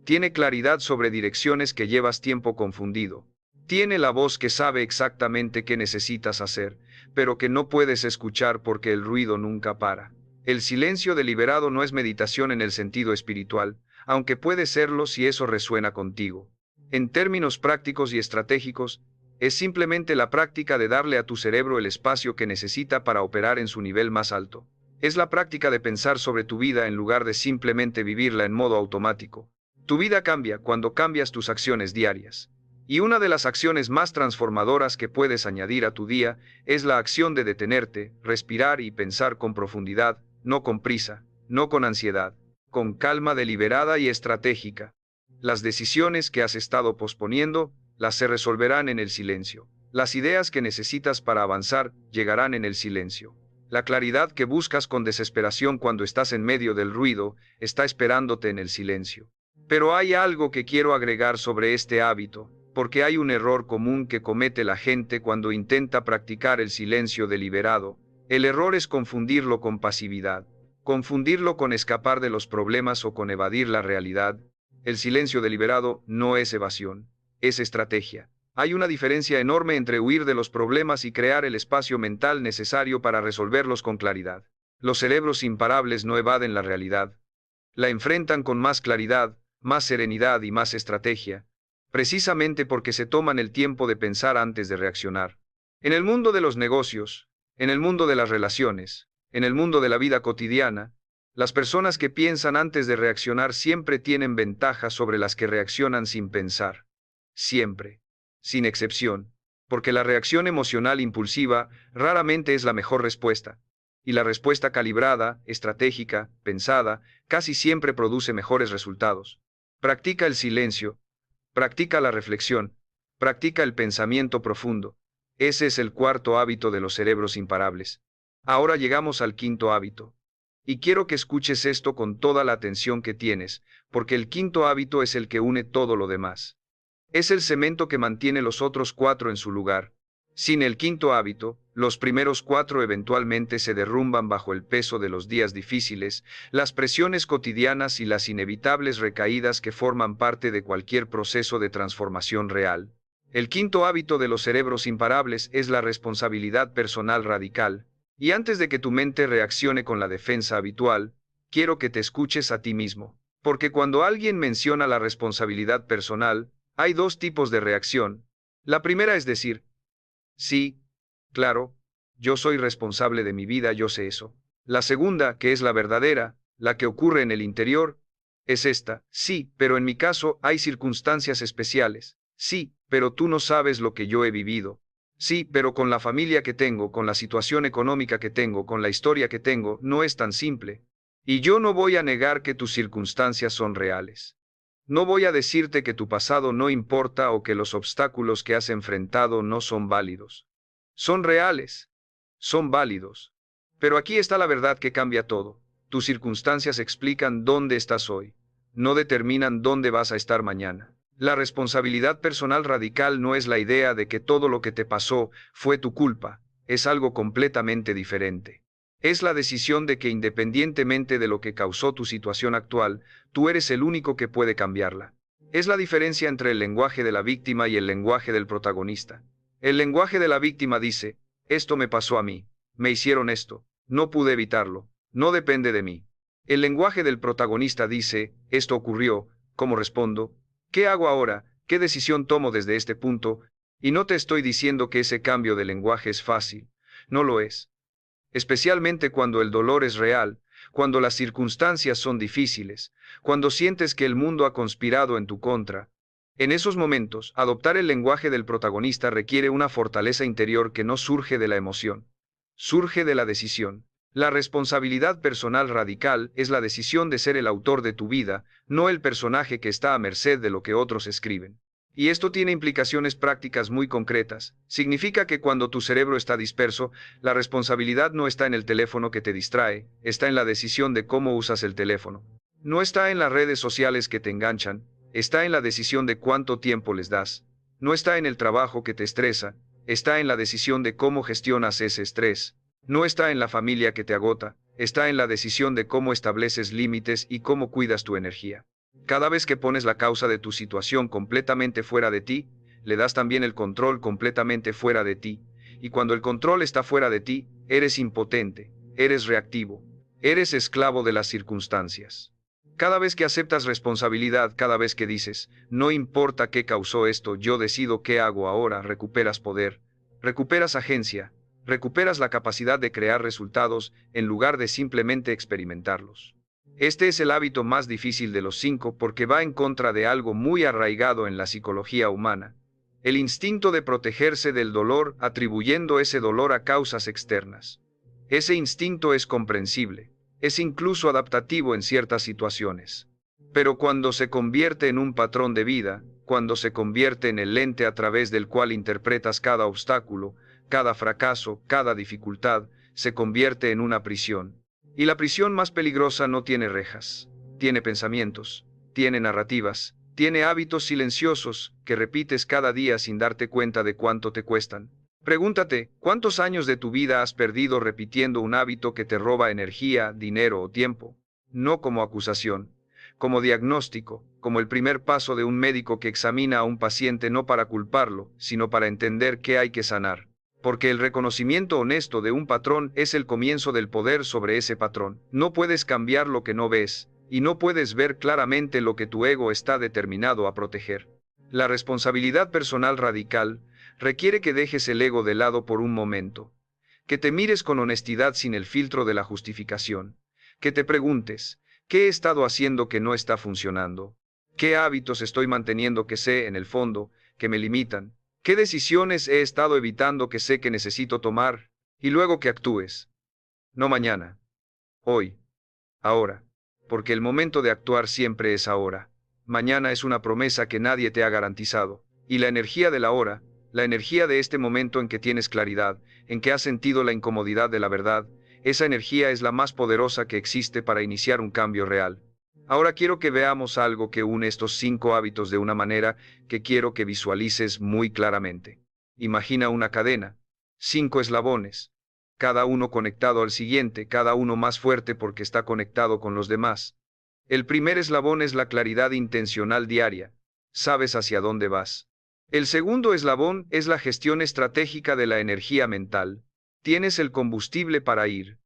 Tiene claridad sobre direcciones que llevas tiempo confundido. Tiene la voz que sabe exactamente qué necesitas hacer, pero que no puedes escuchar porque el ruido nunca para. El silencio deliberado no es meditación en el sentido espiritual, aunque puede serlo si eso resuena contigo. En términos prácticos y estratégicos, es simplemente la práctica de darle a tu cerebro el espacio que necesita para operar en su nivel más alto. Es la práctica de pensar sobre tu vida en lugar de simplemente vivirla en modo automático. Tu vida cambia cuando cambias tus acciones diarias. Y una de las acciones más transformadoras que puedes añadir a tu día es la acción de detenerte, respirar y pensar con profundidad, no con prisa, no con ansiedad, con calma deliberada y estratégica. Las decisiones que has estado posponiendo, las se resolverán en el silencio. Las ideas que necesitas para avanzar llegarán en el silencio. La claridad que buscas con desesperación cuando estás en medio del ruido está esperándote en el silencio. Pero hay algo que quiero agregar sobre este hábito, porque hay un error común que comete la gente cuando intenta practicar el silencio deliberado. El error es confundirlo con pasividad, confundirlo con escapar de los problemas o con evadir la realidad. El silencio deliberado no es evasión, es estrategia. Hay una diferencia enorme entre huir de los problemas y crear el espacio mental necesario para resolverlos con claridad. Los cerebros imparables no evaden la realidad. La enfrentan con más claridad, más serenidad y más estrategia, precisamente porque se toman el tiempo de pensar antes de reaccionar. En el mundo de los negocios, en el mundo de las relaciones, en el mundo de la vida cotidiana, las personas que piensan antes de reaccionar siempre tienen ventajas sobre las que reaccionan sin pensar. Siempre. Sin excepción. Porque la reacción emocional impulsiva raramente es la mejor respuesta. Y la respuesta calibrada, estratégica, pensada, casi siempre produce mejores resultados. Practica el silencio. Practica la reflexión. Practica el pensamiento profundo. Ese es el cuarto hábito de los cerebros imparables. Ahora llegamos al quinto hábito. Y quiero que escuches esto con toda la atención que tienes, porque el quinto hábito es el que une todo lo demás. Es el cemento que mantiene los otros cuatro en su lugar. Sin el quinto hábito, los primeros cuatro eventualmente se derrumban bajo el peso de los días difíciles, las presiones cotidianas y las inevitables recaídas que forman parte de cualquier proceso de transformación real. El quinto hábito de los cerebros imparables es la responsabilidad personal radical. Y antes de que tu mente reaccione con la defensa habitual, quiero que te escuches a ti mismo. Porque cuando alguien menciona la responsabilidad personal, hay dos tipos de reacción. La primera es decir, sí, claro, yo soy responsable de mi vida, yo sé eso. La segunda, que es la verdadera, la que ocurre en el interior, es esta, sí, pero en mi caso hay circunstancias especiales. Sí, pero tú no sabes lo que yo he vivido. Sí, pero con la familia que tengo, con la situación económica que tengo, con la historia que tengo, no es tan simple. Y yo no voy a negar que tus circunstancias son reales. No voy a decirte que tu pasado no importa o que los obstáculos que has enfrentado no son válidos. Son reales. Son válidos. Pero aquí está la verdad que cambia todo. Tus circunstancias explican dónde estás hoy. No determinan dónde vas a estar mañana. La responsabilidad personal radical no es la idea de que todo lo que te pasó fue tu culpa. Es algo completamente diferente. Es la decisión de que independientemente de lo que causó tu situación actual, tú eres el único que puede cambiarla. Es la diferencia entre el lenguaje de la víctima y el lenguaje del protagonista. El lenguaje de la víctima dice, esto me pasó a mí, me hicieron esto, no pude evitarlo, no depende de mí. El lenguaje del protagonista dice, esto ocurrió, ¿cómo respondo? ¿Qué hago ahora? ¿Qué decisión tomo desde este punto? Y no te estoy diciendo que ese cambio de lenguaje es fácil, no lo es. Especialmente cuando el dolor es real, cuando las circunstancias son difíciles, cuando sientes que el mundo ha conspirado en tu contra. En esos momentos, adoptar el lenguaje del protagonista requiere una fortaleza interior que no surge de la emoción, surge de la decisión. La responsabilidad personal radical es la decisión de ser el autor de tu vida, no el personaje que está a merced de lo que otros escriben. Y esto tiene implicaciones prácticas muy concretas. Significa que cuando tu cerebro está disperso, la responsabilidad no está en el teléfono que te distrae, está en la decisión de cómo usas el teléfono. No está en las redes sociales que te enganchan, está en la decisión de cuánto tiempo les das. No está en el trabajo que te estresa, está en la decisión de cómo gestionas ese estrés. No está en la familia que te agota, está en la decisión de cómo estableces límites y cómo cuidas tu energía. Cada vez que pones la causa de tu situación completamente fuera de ti, le das también el control completamente fuera de ti. Y cuando el control está fuera de ti, eres impotente, eres reactivo, eres esclavo de las circunstancias. Cada vez que aceptas responsabilidad, cada vez que dices, no importa qué causó esto, yo decido qué hago ahora, recuperas poder, recuperas agencia, recuperas la capacidad de crear resultados en lugar de simplemente experimentarlos. Este es el hábito más difícil de los 5 porque va en contra de algo muy arraigado en la psicología humana, el instinto de protegerse del dolor atribuyendo ese dolor a causas externas. Ese instinto es comprensible, es incluso adaptativo en ciertas situaciones. Pero cuando se convierte en un patrón de vida, cuando se convierte en el lente a través del cual interpretas cada obstáculo, cada fracaso, cada dificultad, se convierte en una prisión. Y la prisión más peligrosa no tiene rejas, tiene pensamientos, tiene narrativas, tiene hábitos silenciosos que repites cada día sin darte cuenta de cuánto te cuestan. Pregúntate, ¿cuántos años de tu vida has perdido repitiendo un hábito que te roba energía, dinero o tiempo? No como acusación, como diagnóstico, como el primer paso de un médico que examina a un paciente no para culparlo, sino para entender qué hay que sanar. Porque el reconocimiento honesto de un patrón es el comienzo del poder sobre ese patrón. No puedes cambiar lo que no ves, y no puedes ver claramente lo que tu ego está determinado a proteger. La responsabilidad personal radical requiere que dejes el ego de lado por un momento, que te mires con honestidad sin el filtro de la justificación, que te preguntes, ¿qué he estado haciendo que no está funcionando? ¿Qué hábitos estoy manteniendo que sé, en el fondo, que me limitan? ¿Qué decisiones he estado evitando que sé que necesito tomar? Y luego que actúes. No mañana. Hoy. Ahora. Porque el momento de actuar siempre es ahora. Mañana es una promesa que nadie te ha garantizado. Y la energía de la hora, la energía de este momento en que tienes claridad, en que has sentido la incomodidad de la verdad, esa energía es la más poderosa que existe para iniciar un cambio real. Ahora quiero que veamos algo que une estos 5 hábitos de una manera que quiero que visualices muy claramente. Imagina una cadena, 5 eslabones, cada uno conectado al siguiente, cada uno más fuerte porque está conectado con los demás. El primer eslabón es la claridad intencional diaria. Sabes hacia dónde vas. El segundo eslabón es la gestión estratégica de la energía mental. Tienes el combustible para ir.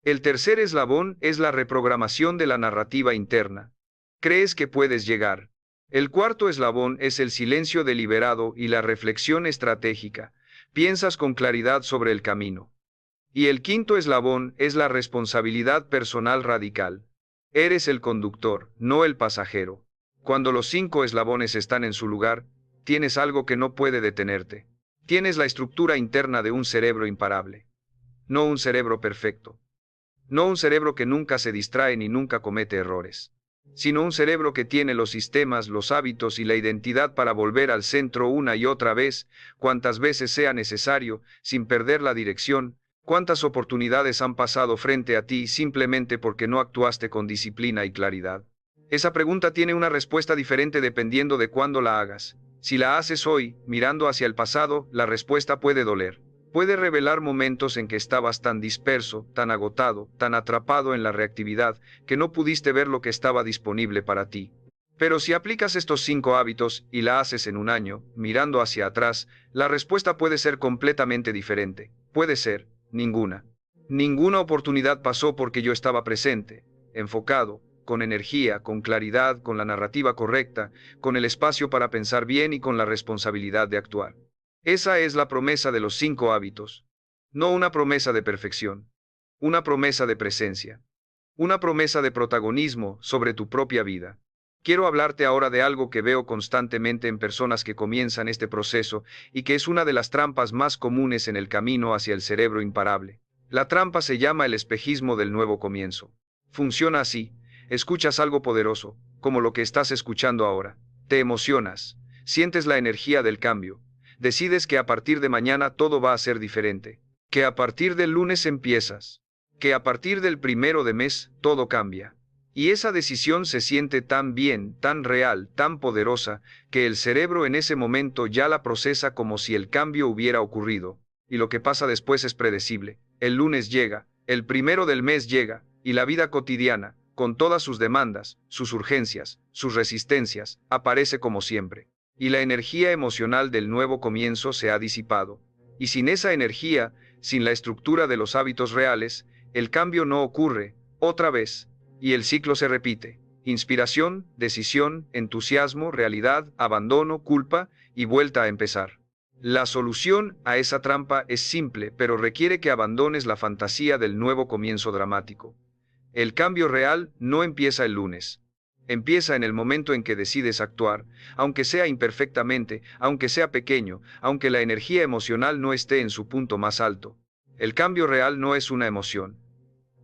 El tercer eslabón es la reprogramación de la narrativa interna. Crees que puedes llegar. El cuarto eslabón es el silencio deliberado y la reflexión estratégica. Piensas con claridad sobre el camino. Y el quinto eslabón es la responsabilidad personal radical. Eres el conductor, no el pasajero. Cuando los 5 eslabones están en su lugar, tienes algo que no puede detenerte. Tienes la estructura interna de un cerebro imparable. No un cerebro perfecto. No un cerebro que nunca se distrae ni nunca comete errores, sino un cerebro que tiene los sistemas, los hábitos y la identidad para volver al centro una y otra vez, cuantas veces sea necesario, sin perder la dirección. ¿Cuántas oportunidades han pasado frente a ti simplemente porque no actuaste con disciplina y claridad? Esa pregunta tiene una respuesta diferente dependiendo de cuándo la hagas. Si la haces hoy, mirando hacia el pasado, la respuesta puede doler. Puede revelar momentos en que estabas tan disperso, tan agotado, tan atrapado en la reactividad, que no pudiste ver lo que estaba disponible para ti. Pero si aplicas estos 5 hábitos y la haces en un año, mirando hacia atrás, la respuesta puede ser completamente diferente. Puede ser, ninguna. Ninguna oportunidad pasó porque yo estaba presente, enfocado, con energía, con claridad, con la narrativa correcta, con el espacio para pensar bien y con la responsabilidad de actuar. Esa es la promesa de los 5 hábitos. No una promesa de perfección. Una promesa de presencia. Una promesa de protagonismo sobre tu propia vida. Quiero hablarte ahora de algo que veo constantemente en personas que comienzan este proceso y que es una de las trampas más comunes en el camino hacia el cerebro imparable. La trampa se llama el espejismo del nuevo comienzo. Funciona así. Escuchas algo poderoso, como lo que estás escuchando ahora. Te emocionas. Sientes la energía del cambio. Decides que a partir de mañana todo va a ser diferente, que a partir del lunes empiezas, que a partir del 1 de mes todo cambia. Y esa decisión se siente tan bien, tan real, tan poderosa, que el cerebro en ese momento ya la procesa como si el cambio hubiera ocurrido. Y lo que pasa después es predecible. El lunes llega, el 1 del mes llega, y la vida cotidiana, con todas sus demandas, sus urgencias, sus resistencias, aparece como siempre. Y la energía emocional del nuevo comienzo se ha disipado. Y sin esa energía, sin la estructura de los hábitos reales, el cambio no ocurre, otra vez, y el ciclo se repite. Inspiración, decisión, entusiasmo, realidad, abandono, culpa, y vuelta a empezar. La solución a esa trampa es simple, pero requiere que abandones la fantasía del nuevo comienzo dramático. El cambio real no empieza el lunes. Empieza en el momento en que decides actuar, aunque sea imperfectamente, aunque sea pequeño, aunque la energía emocional no esté en su punto más alto. El cambio real no es una emoción.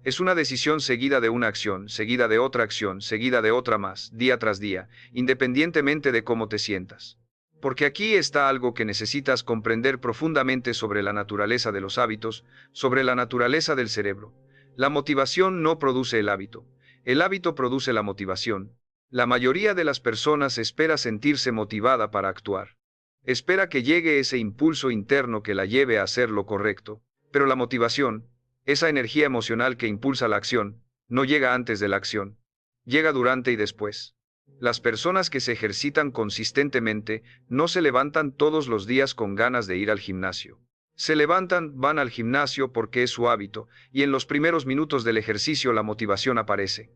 Es una decisión seguida de una acción, seguida de otra acción, seguida de otra más, día tras día, independientemente de cómo te sientas. Porque aquí está algo que necesitas comprender profundamente sobre la naturaleza de los hábitos, sobre la naturaleza del cerebro. La motivación no produce el hábito produce la motivación. La mayoría de las personas espera sentirse motivada para actuar. Espera que llegue ese impulso interno que la lleve a hacer lo correcto, pero la motivación, esa energía emocional que impulsa la acción, no llega antes de la acción, llega durante y después. Las personas que se ejercitan consistentemente no se levantan todos los días con ganas de ir al gimnasio. Se levantan, van al gimnasio porque es su hábito, y en los primeros minutos del ejercicio la motivación aparece.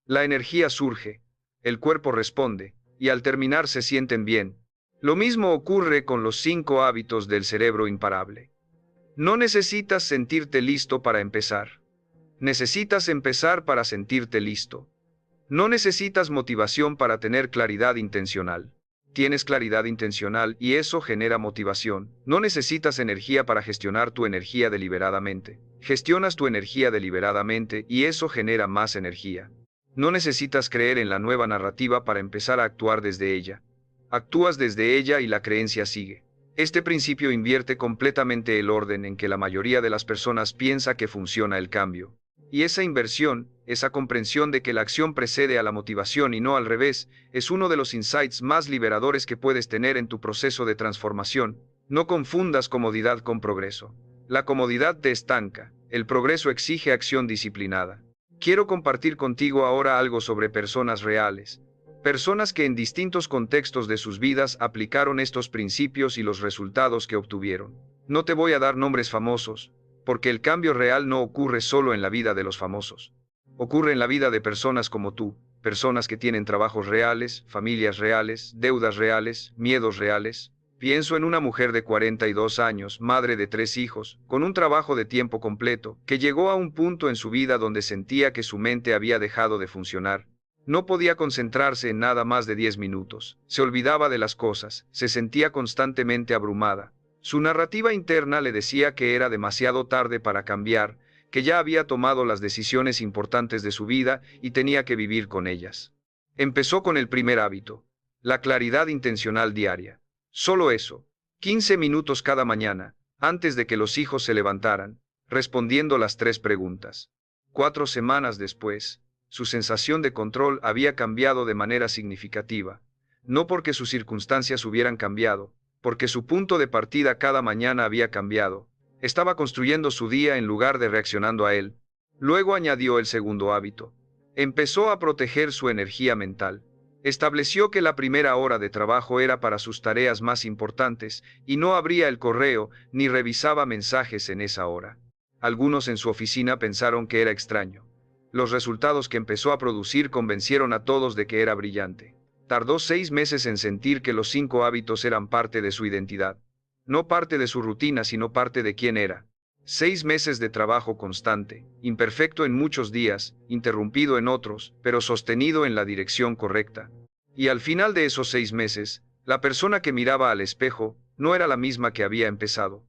La energía surge, el cuerpo responde, y al terminar se sienten bien. Lo mismo ocurre con los 5 hábitos del cerebro imparable. No necesitas sentirte listo para empezar. Necesitas empezar para sentirte listo. No necesitas motivación para tener claridad intencional. Tienes claridad intencional y eso genera motivación. No necesitas energía para gestionar tu energía deliberadamente. Gestionas tu energía deliberadamente y eso genera más energía. No necesitas creer en la nueva narrativa para empezar a actuar desde ella. Actúas desde ella y la creencia sigue. Este principio invierte completamente el orden en que la mayoría de las personas piensa que funciona el cambio. Y esa inversión, esa comprensión de que la acción precede a la motivación y no al revés, es uno de los insights más liberadores que puedes tener en tu proceso de transformación. No confundas comodidad con progreso. La comodidad te estanca, el progreso exige acción disciplinada. Quiero compartir contigo ahora algo sobre personas reales. Personas que en distintos contextos de sus vidas aplicaron estos principios y los resultados que obtuvieron. No te voy a dar nombres famosos, porque el cambio real no ocurre solo en la vida de los famosos. Ocurre en la vida de personas como tú, personas que tienen trabajos reales, familias reales, deudas reales, miedos reales. Pienso en una mujer de 42 años, madre de 3 hijos, con un trabajo de tiempo completo, que llegó a un punto en su vida donde sentía que su mente había dejado de funcionar. No podía concentrarse en nada más de 10 minutos, se olvidaba de las cosas, se sentía constantemente abrumada. Su narrativa interna le decía que era demasiado tarde para cambiar, que ya había tomado las decisiones importantes de su vida y tenía que vivir con ellas. Empezó con el primer hábito, la claridad intencional diaria. Solo eso, 15 minutos cada mañana, antes de que los hijos se levantaran, respondiendo las 3 preguntas. 4 semanas después, su sensación de control había cambiado de manera significativa, no porque sus circunstancias hubieran cambiado, porque su punto de partida cada mañana había cambiado. Estaba construyendo su día en lugar de reaccionando a él. Luego añadió el segundo hábito. Empezó a proteger su energía mental. Estableció que la primera hora de trabajo era para sus tareas más importantes y no abría el correo ni revisaba mensajes en esa hora. Algunos en su oficina pensaron que era extraño. Los resultados que empezó a producir convencieron a todos de que era brillante. Tardó 6 meses en sentir que los 5 hábitos eran parte de su identidad. No parte de su rutina, sino parte de quién era. 6 meses de trabajo constante, imperfecto en muchos días, interrumpido en otros, pero sostenido en la dirección correcta. Y al final de esos 6 meses, la persona que miraba al espejo no era la misma que había empezado.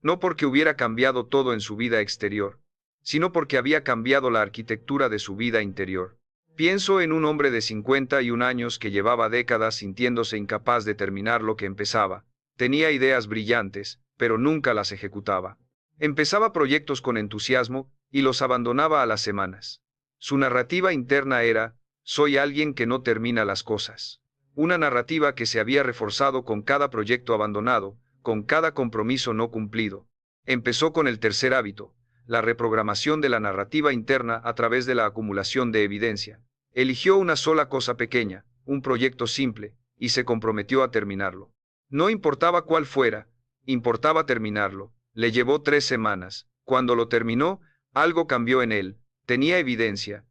No porque hubiera cambiado todo en su vida exterior, sino porque había cambiado la arquitectura de su vida interior. Pienso en un hombre de 51 años que llevaba décadas sintiéndose incapaz de terminar lo que empezaba. Tenía ideas brillantes, pero nunca las ejecutaba. Empezaba proyectos con entusiasmo y los abandonaba a las semanas. Su narrativa interna era, soy alguien que no termina las cosas. Una narrativa que se había reforzado con cada proyecto abandonado, con cada compromiso no cumplido. Empezó con el tercer hábito, la reprogramación de la narrativa interna a través de la acumulación de evidencia. Eligió una sola cosa pequeña, un proyecto simple, y se comprometió a terminarlo. No importaba cuál fuera, importaba terminarlo. Le llevó 3 semanas. Cuando lo terminó, algo cambió en él. Tenía evidencia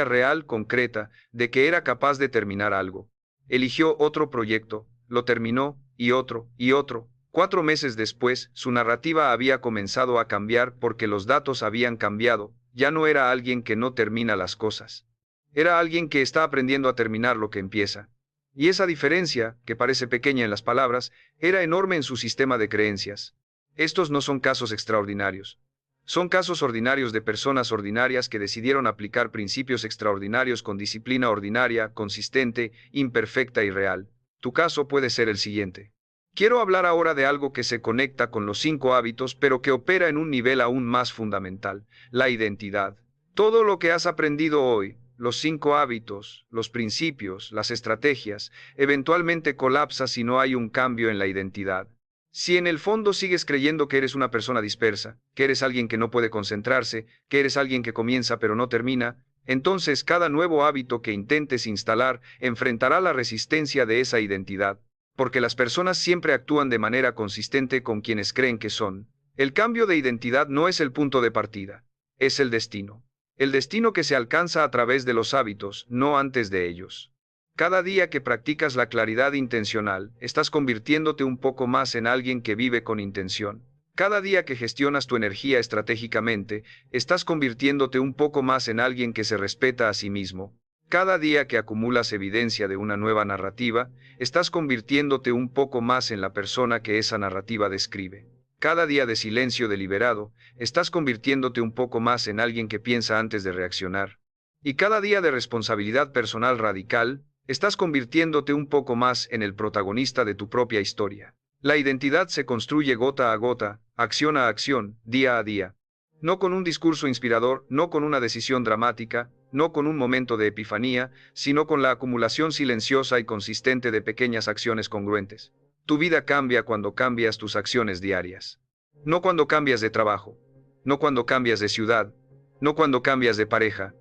real, concreta, de que era capaz de terminar algo. Eligió otro proyecto, lo terminó, y otro, y otro. 4 meses después, su narrativa había comenzado a cambiar porque los datos habían cambiado. Ya no era alguien que no termina las cosas. Era alguien que está aprendiendo a terminar lo que empieza. Y esa diferencia, que parece pequeña en las palabras, era enorme en su sistema de creencias. Estos no son casos extraordinarios. Son casos ordinarios de personas ordinarias que decidieron aplicar principios extraordinarios con disciplina ordinaria, consistente, imperfecta y real. Tu caso puede ser el siguiente. Quiero hablar ahora de algo que se conecta con los 5 hábitos, pero que opera en un nivel aún más fundamental, la identidad. Todo lo que has aprendido hoy, los 5 hábitos, los principios, las estrategias, eventualmente colapsa si no hay un cambio en la identidad. Si en el fondo sigues creyendo que eres una persona dispersa, que eres alguien que no puede concentrarse, que eres alguien que comienza pero no termina, entonces cada nuevo hábito que intentes instalar enfrentará la resistencia de esa identidad, porque las personas siempre actúan de manera consistente con quienes creen que son. El cambio de identidad no es el punto de partida, es el destino. El destino que se alcanza a través de los hábitos, no antes de ellos. Cada día que practicas la claridad intencional, estás convirtiéndote un poco más en alguien que vive con intención. Cada día que gestionas tu energía estratégicamente, estás convirtiéndote un poco más en alguien que se respeta a sí mismo. Cada día que acumulas evidencia de una nueva narrativa, estás convirtiéndote un poco más en la persona que esa narrativa describe. Cada día de silencio deliberado, estás convirtiéndote un poco más en alguien que piensa antes de reaccionar. Y cada día de responsabilidad personal radical, estás convirtiéndote un poco más en el protagonista de tu propia historia. La identidad se construye gota a gota, acción a acción, día a día. No con un discurso inspirador, no con una decisión dramática, no con un momento de epifanía, sino con la acumulación silenciosa y consistente de pequeñas acciones congruentes. Tu vida cambia cuando cambias tus acciones diarias. No cuando cambias de trabajo, no cuando cambias de ciudad, no cuando cambias de pareja,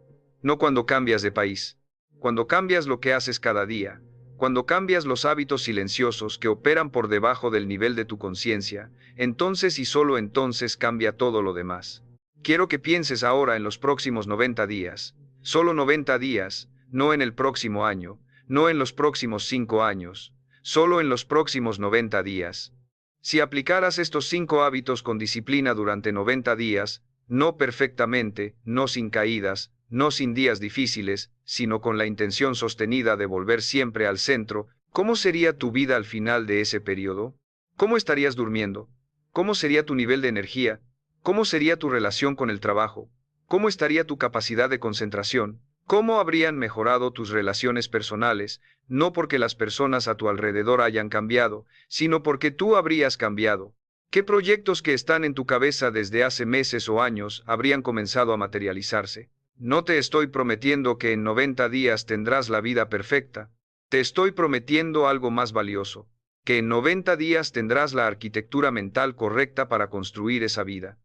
no cuando cambias de país. Cuando cambias lo que haces cada día, cuando cambias los hábitos silenciosos que operan por debajo del nivel de tu conciencia, entonces y solo entonces cambia todo lo demás. Quiero que pienses ahora en los próximos 90 días, solo 90 días, no en el próximo año, no en los próximos 5 años, solo en los próximos 90 días. Si aplicaras estos 5 hábitos con disciplina durante 90 días, no perfectamente, no sin caídas, no sin días difíciles, sino con la intención sostenida de volver siempre al centro, ¿cómo sería tu vida al final de ese periodo? ¿Cómo estarías durmiendo? ¿Cómo sería tu nivel de energía? ¿Cómo sería tu relación con el trabajo? ¿Cómo estaría tu capacidad de concentración? ¿Cómo habrían mejorado tus relaciones personales? No porque las personas a tu alrededor hayan cambiado, sino porque tú habrías cambiado. ¿Qué proyectos que están en tu cabeza desde hace meses o años habrían comenzado a materializarse? No te estoy prometiendo que en 90 días tendrás la vida perfecta. Te estoy prometiendo algo más valioso, que en 90 días tendrás la arquitectura mental correcta para construir esa vida.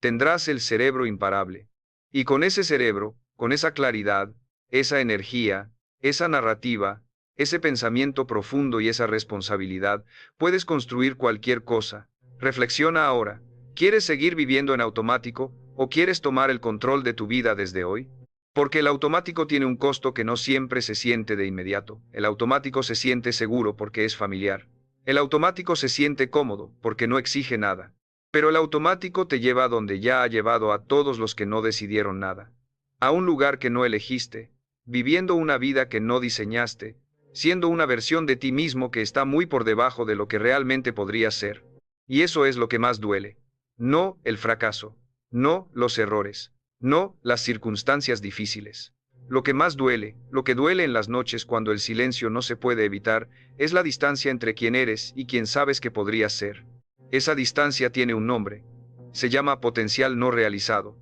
Tendrás el cerebro imparable. Y con ese cerebro, con esa claridad, esa energía, esa narrativa, ese pensamiento profundo y esa responsabilidad, puedes construir cualquier cosa. Reflexiona ahora. ¿Quieres seguir viviendo en automático o quieres tomar el control de tu vida desde hoy? Porque el automático tiene un costo que no siempre se siente de inmediato. El automático se siente seguro porque es familiar. El automático se siente cómodo porque no exige nada. Pero el automático te lleva a donde ya ha llevado a todos los que no decidieron nada. A un lugar que no elegiste, viviendo una vida que no diseñaste, siendo una versión de ti mismo que está muy por debajo de lo que realmente podrías ser. Y eso es lo que más duele. No el fracaso, no los errores, no las circunstancias difíciles. Lo que más duele, lo que duele en las noches cuando el silencio no se puede evitar, es la distancia entre quien eres y quien sabes que podrías ser. Esa distancia tiene un nombre. Se llama potencial no realizado.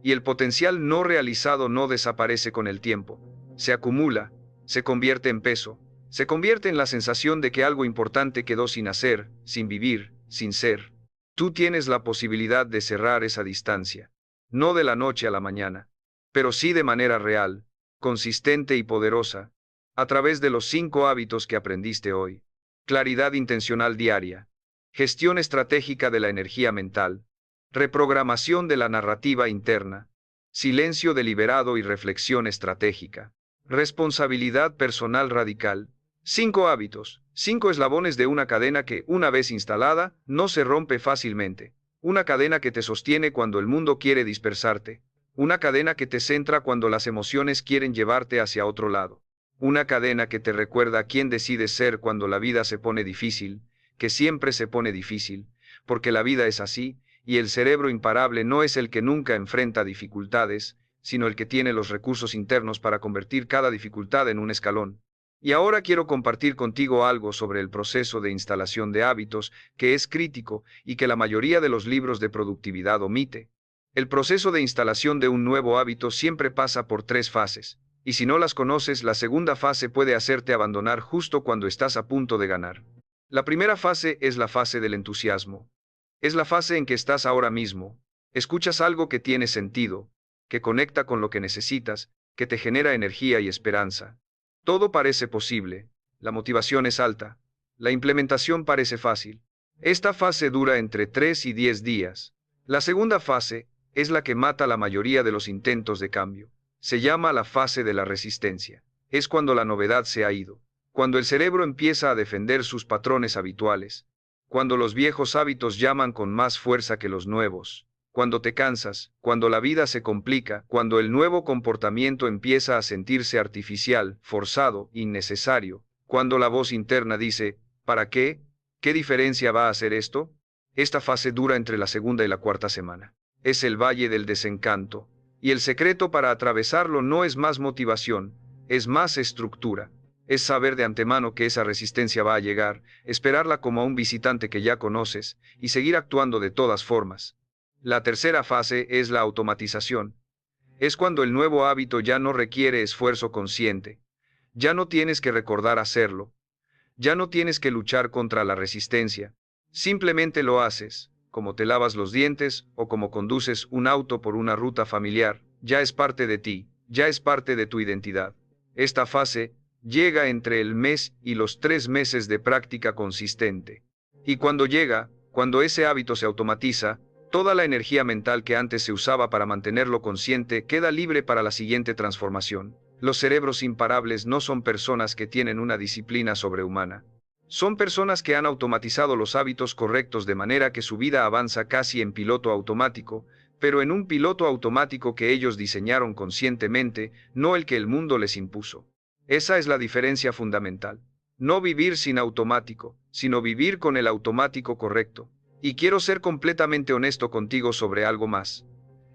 Y el potencial no realizado no desaparece con el tiempo. Se acumula, se convierte en peso, se convierte en la sensación de que algo importante quedó sin hacer, sin vivir, sin ser. Tú tienes la posibilidad de cerrar esa distancia. No de la noche a la mañana, pero sí de manera real, consistente y poderosa, a través de los 5 hábitos que aprendiste hoy. Claridad intencional diaria. Gestión estratégica de la energía mental. Reprogramación de la narrativa interna. Silencio deliberado y reflexión estratégica. Responsabilidad personal radical. 5 hábitos, 5 eslabones de una cadena que, una vez instalada, no se rompe fácilmente. Una cadena que te sostiene cuando el mundo quiere dispersarte. Una cadena que te centra cuando las emociones quieren llevarte hacia otro lado. Una cadena que te recuerda quién decides ser cuando la vida se pone difícil, que siempre se pone difícil, porque la vida es así, y el cerebro imparable no es el que nunca enfrenta dificultades, sino el que tiene los recursos internos para convertir cada dificultad en un escalón. Y ahora quiero compartir contigo algo sobre el proceso de instalación de hábitos, que es crítico y que la mayoría de los libros de productividad omite. El proceso de instalación de un nuevo hábito siempre pasa por 3 fases, y si no las conoces, la segunda fase puede hacerte abandonar justo cuando estás a punto de ganar. La primera fase es la fase del entusiasmo. Es la fase en que estás ahora mismo. Escuchas algo que tiene sentido, que conecta con lo que necesitas, que te genera energía y esperanza. Todo parece posible, la motivación es alta, la implementación parece fácil. Esta fase dura entre 3 y 10 días. La segunda fase es la que mata la mayoría de los intentos de cambio. Se llama la fase de la resistencia. Es cuando la novedad se ha ido, cuando el cerebro empieza a defender sus patrones habituales, cuando los viejos hábitos llaman con más fuerza que los nuevos, cuando te cansas, cuando la vida se complica, cuando el nuevo comportamiento empieza a sentirse artificial, forzado, innecesario, cuando la voz interna dice, ¿para qué? ¿Qué diferencia va a hacer esto? Esta fase dura entre la segunda y la cuarta semana. Es el valle del desencanto, y el secreto para atravesarlo no es más motivación, es más estructura. Es saber de antemano que esa resistencia va a llegar, esperarla como a un visitante que ya conoces, y seguir actuando de todas formas. La tercera fase es la automatización. Es cuando el nuevo hábito ya no requiere esfuerzo consciente. Ya no tienes que recordar hacerlo. Ya no tienes que luchar contra la resistencia. Simplemente lo haces, como te lavas los dientes o como conduces un auto por una ruta familiar. Ya es parte de ti, ya es parte de tu identidad. Esta fase llega entre el mes y los 3 meses de práctica consistente. Y cuando llega, cuando ese hábito se automatiza, toda la energía mental que antes se usaba para mantenerlo consciente queda libre para la siguiente transformación. Los cerebros imparables no son personas que tienen una disciplina sobrehumana. Son personas que han automatizado los hábitos correctos de manera que su vida avanza casi en piloto automático, pero en un piloto automático que ellos diseñaron conscientemente, no el que el mundo les impuso. Esa es la diferencia fundamental. No vivir sin automático, sino vivir con el automático correcto. Y quiero ser completamente honesto contigo sobre algo más.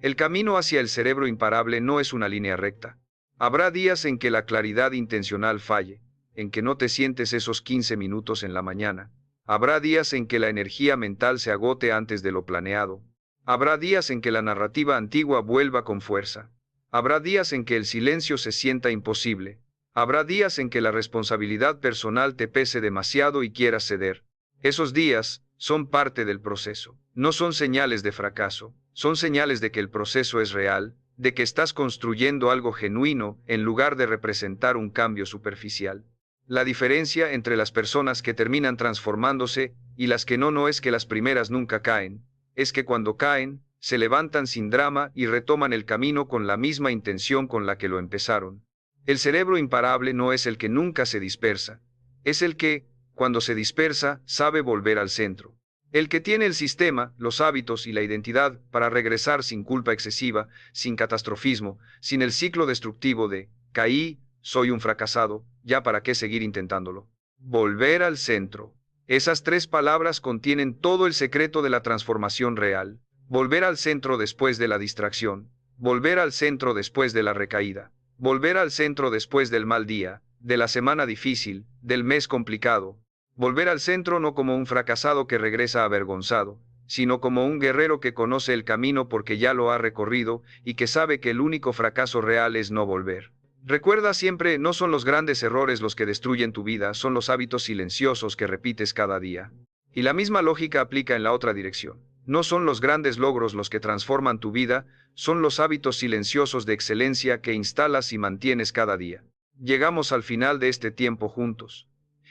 El camino hacia el cerebro imparable no es una línea recta. Habrá días en que la claridad intencional falle, en que no te sientes esos 15 minutos en la mañana. Habrá días en que la energía mental se agote antes de lo planeado. Habrá días en que la narrativa antigua vuelva con fuerza. Habrá días en que el silencio se sienta imposible. Habrá días en que la responsabilidad personal te pese demasiado y quieras ceder. Esos días son parte del proceso. No son señales de fracaso, son señales de que el proceso es real, de que estás construyendo algo genuino en lugar de representar un cambio superficial. La diferencia entre las personas que terminan transformándose y las que no es que las primeras nunca caen, es que cuando caen, se levantan sin drama y retoman el camino con la misma intención con la que lo empezaron. El cerebro imparable no es el que nunca se dispersa, es el que, cuando se dispersa, sabe volver al centro. El que tiene el sistema, los hábitos y la identidad para regresar sin culpa excesiva, sin catastrofismo, sin el ciclo destructivo de caí, soy un fracasado, ya para qué seguir intentándolo. Volver al centro. Esas 3 palabras contienen todo el secreto de la transformación real. Volver al centro después de la distracción. Volver al centro después de la recaída. Volver al centro después del mal día, de la semana difícil, del mes complicado. Volver al centro no como un fracasado que regresa avergonzado, sino como un guerrero que conoce el camino porque ya lo ha recorrido y que sabe que el único fracaso real es no volver. Recuerda siempre, no son los grandes errores los que destruyen tu vida, son los hábitos silenciosos que repites cada día. Y la misma lógica aplica en la otra dirección. No son los grandes logros los que transforman tu vida, son los hábitos silenciosos de excelencia que instalas y mantienes cada día. Llegamos al final de este tiempo juntos.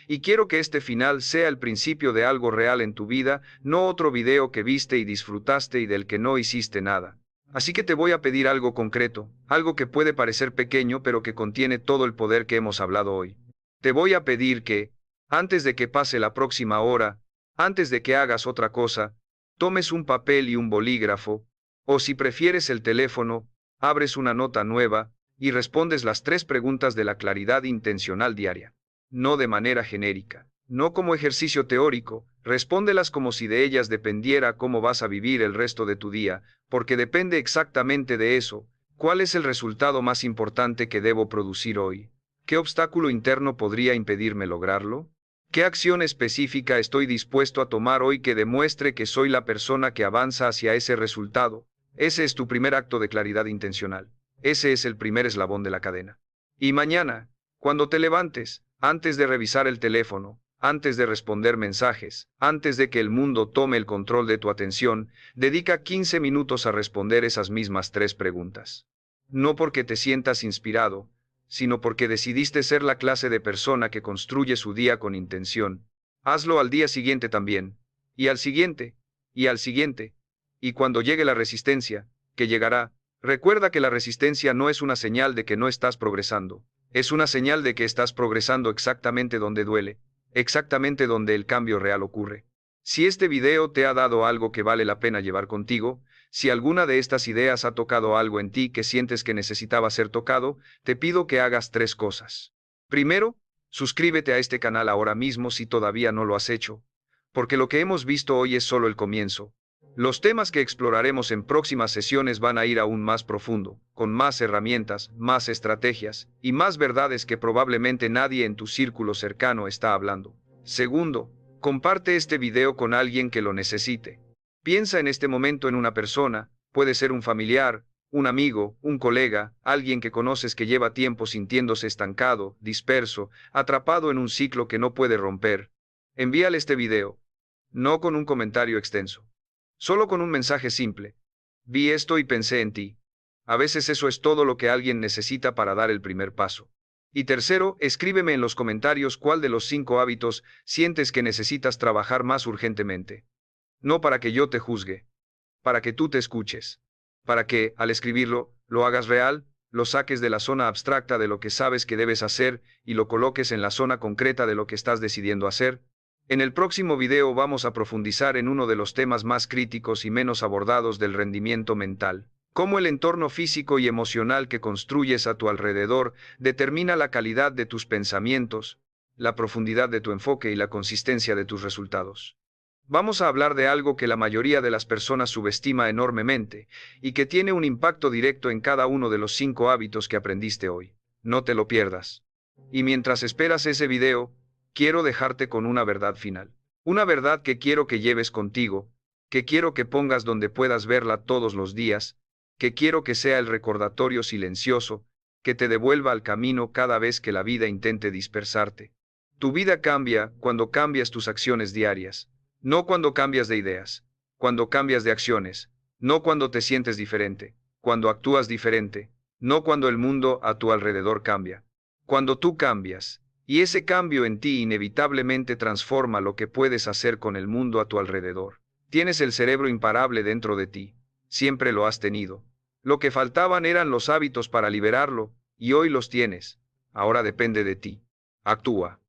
Y quiero que este final sea el principio de algo real en tu vida, no otro video que viste y disfrutaste y del que no hiciste nada. Así que te voy a pedir algo concreto, algo que puede parecer pequeño pero que contiene todo el poder que hemos hablado hoy. Te voy a pedir que, antes de que pase la próxima hora, antes de que hagas otra cosa, tomes un papel y un bolígrafo, o si prefieres el teléfono, abres una nota nueva y respondes las 3 preguntas de la claridad intencional diaria. No de manera genérica, no como ejercicio teórico, respóndelas como si de ellas dependiera cómo vas a vivir el resto de tu día, porque depende exactamente de eso. ¿Cuál es el resultado más importante que debo producir hoy? ¿Qué obstáculo interno podría impedirme lograrlo? ¿Qué acción específica estoy dispuesto a tomar hoy que demuestre que soy la persona que avanza hacia ese resultado? Ese es tu primer acto de claridad intencional. Ese es el primer eslabón de la cadena. Y mañana, cuando te levantes, antes de revisar el teléfono, antes de responder mensajes, antes de que el mundo tome el control de tu atención, dedica 15 minutos a responder esas mismas 3 preguntas. No porque te sientas inspirado, sino porque decidiste ser la clase de persona que construye su día con intención. Hazlo al día siguiente también, y al siguiente, y al siguiente, y cuando llegue la resistencia, que llegará, recuerda que la resistencia no es una señal de que no estás progresando, es una señal de que estás progresando exactamente donde duele, exactamente donde el cambio real ocurre. Si este video te ha dado algo que vale la pena llevar contigo, si alguna de estas ideas ha tocado algo en ti que sientes que necesitaba ser tocado, te pido que hagas 3 cosas. Primero, suscríbete a este canal ahora mismo si todavía no lo has hecho, porque lo que hemos visto hoy es solo el comienzo. Los temas que exploraremos en próximas sesiones van a ir aún más profundo, con más herramientas, más estrategias y más verdades que probablemente nadie en tu círculo cercano está hablando. Segundo, comparte este video con alguien que lo necesite. Piensa en este momento en una persona, puede ser un familiar, un amigo, un colega, alguien que conoces que lleva tiempo sintiéndose estancado, disperso, atrapado en un ciclo que no puede romper. Envíale este video. No con un comentario extenso. Solo con un mensaje simple. Vi esto y pensé en ti. A veces eso es todo lo que alguien necesita para dar el primer paso. Y tercero, escríbeme en los comentarios cuál de los 5 hábitos sientes que necesitas trabajar más urgentemente. No para que yo te juzgue, para que tú te escuches, para que, al escribirlo, lo hagas real, lo saques de la zona abstracta de lo que sabes que debes hacer y lo coloques en la zona concreta de lo que estás decidiendo hacer. En el próximo video vamos a profundizar en uno de los temas más críticos y menos abordados del rendimiento mental, cómo el entorno físico y emocional que construyes a tu alrededor determina la calidad de tus pensamientos, la profundidad de tu enfoque y la consistencia de tus resultados. Vamos a hablar de algo que la mayoría de las personas subestima enormemente y que tiene un impacto directo en cada uno de los 5 hábitos que aprendiste hoy. No te lo pierdas. Y mientras esperas ese video, quiero dejarte con una verdad final. Una verdad que quiero que lleves contigo, que quiero que pongas donde puedas verla todos los días, que quiero que sea el recordatorio silencioso, que te devuelva al camino cada vez que la vida intente dispersarte. Tu vida cambia cuando cambias tus acciones diarias. No cuando cambias de ideas, cuando cambias de acciones, no cuando te sientes diferente, cuando actúas diferente, no cuando el mundo a tu alrededor cambia. Cuando tú cambias, y ese cambio en ti inevitablemente transforma lo que puedes hacer con el mundo a tu alrededor. Tienes el cerebro imparable dentro de ti, siempre lo has tenido. Lo que faltaban eran los hábitos para liberarlo, y hoy los tienes. Ahora depende de ti. Actúa.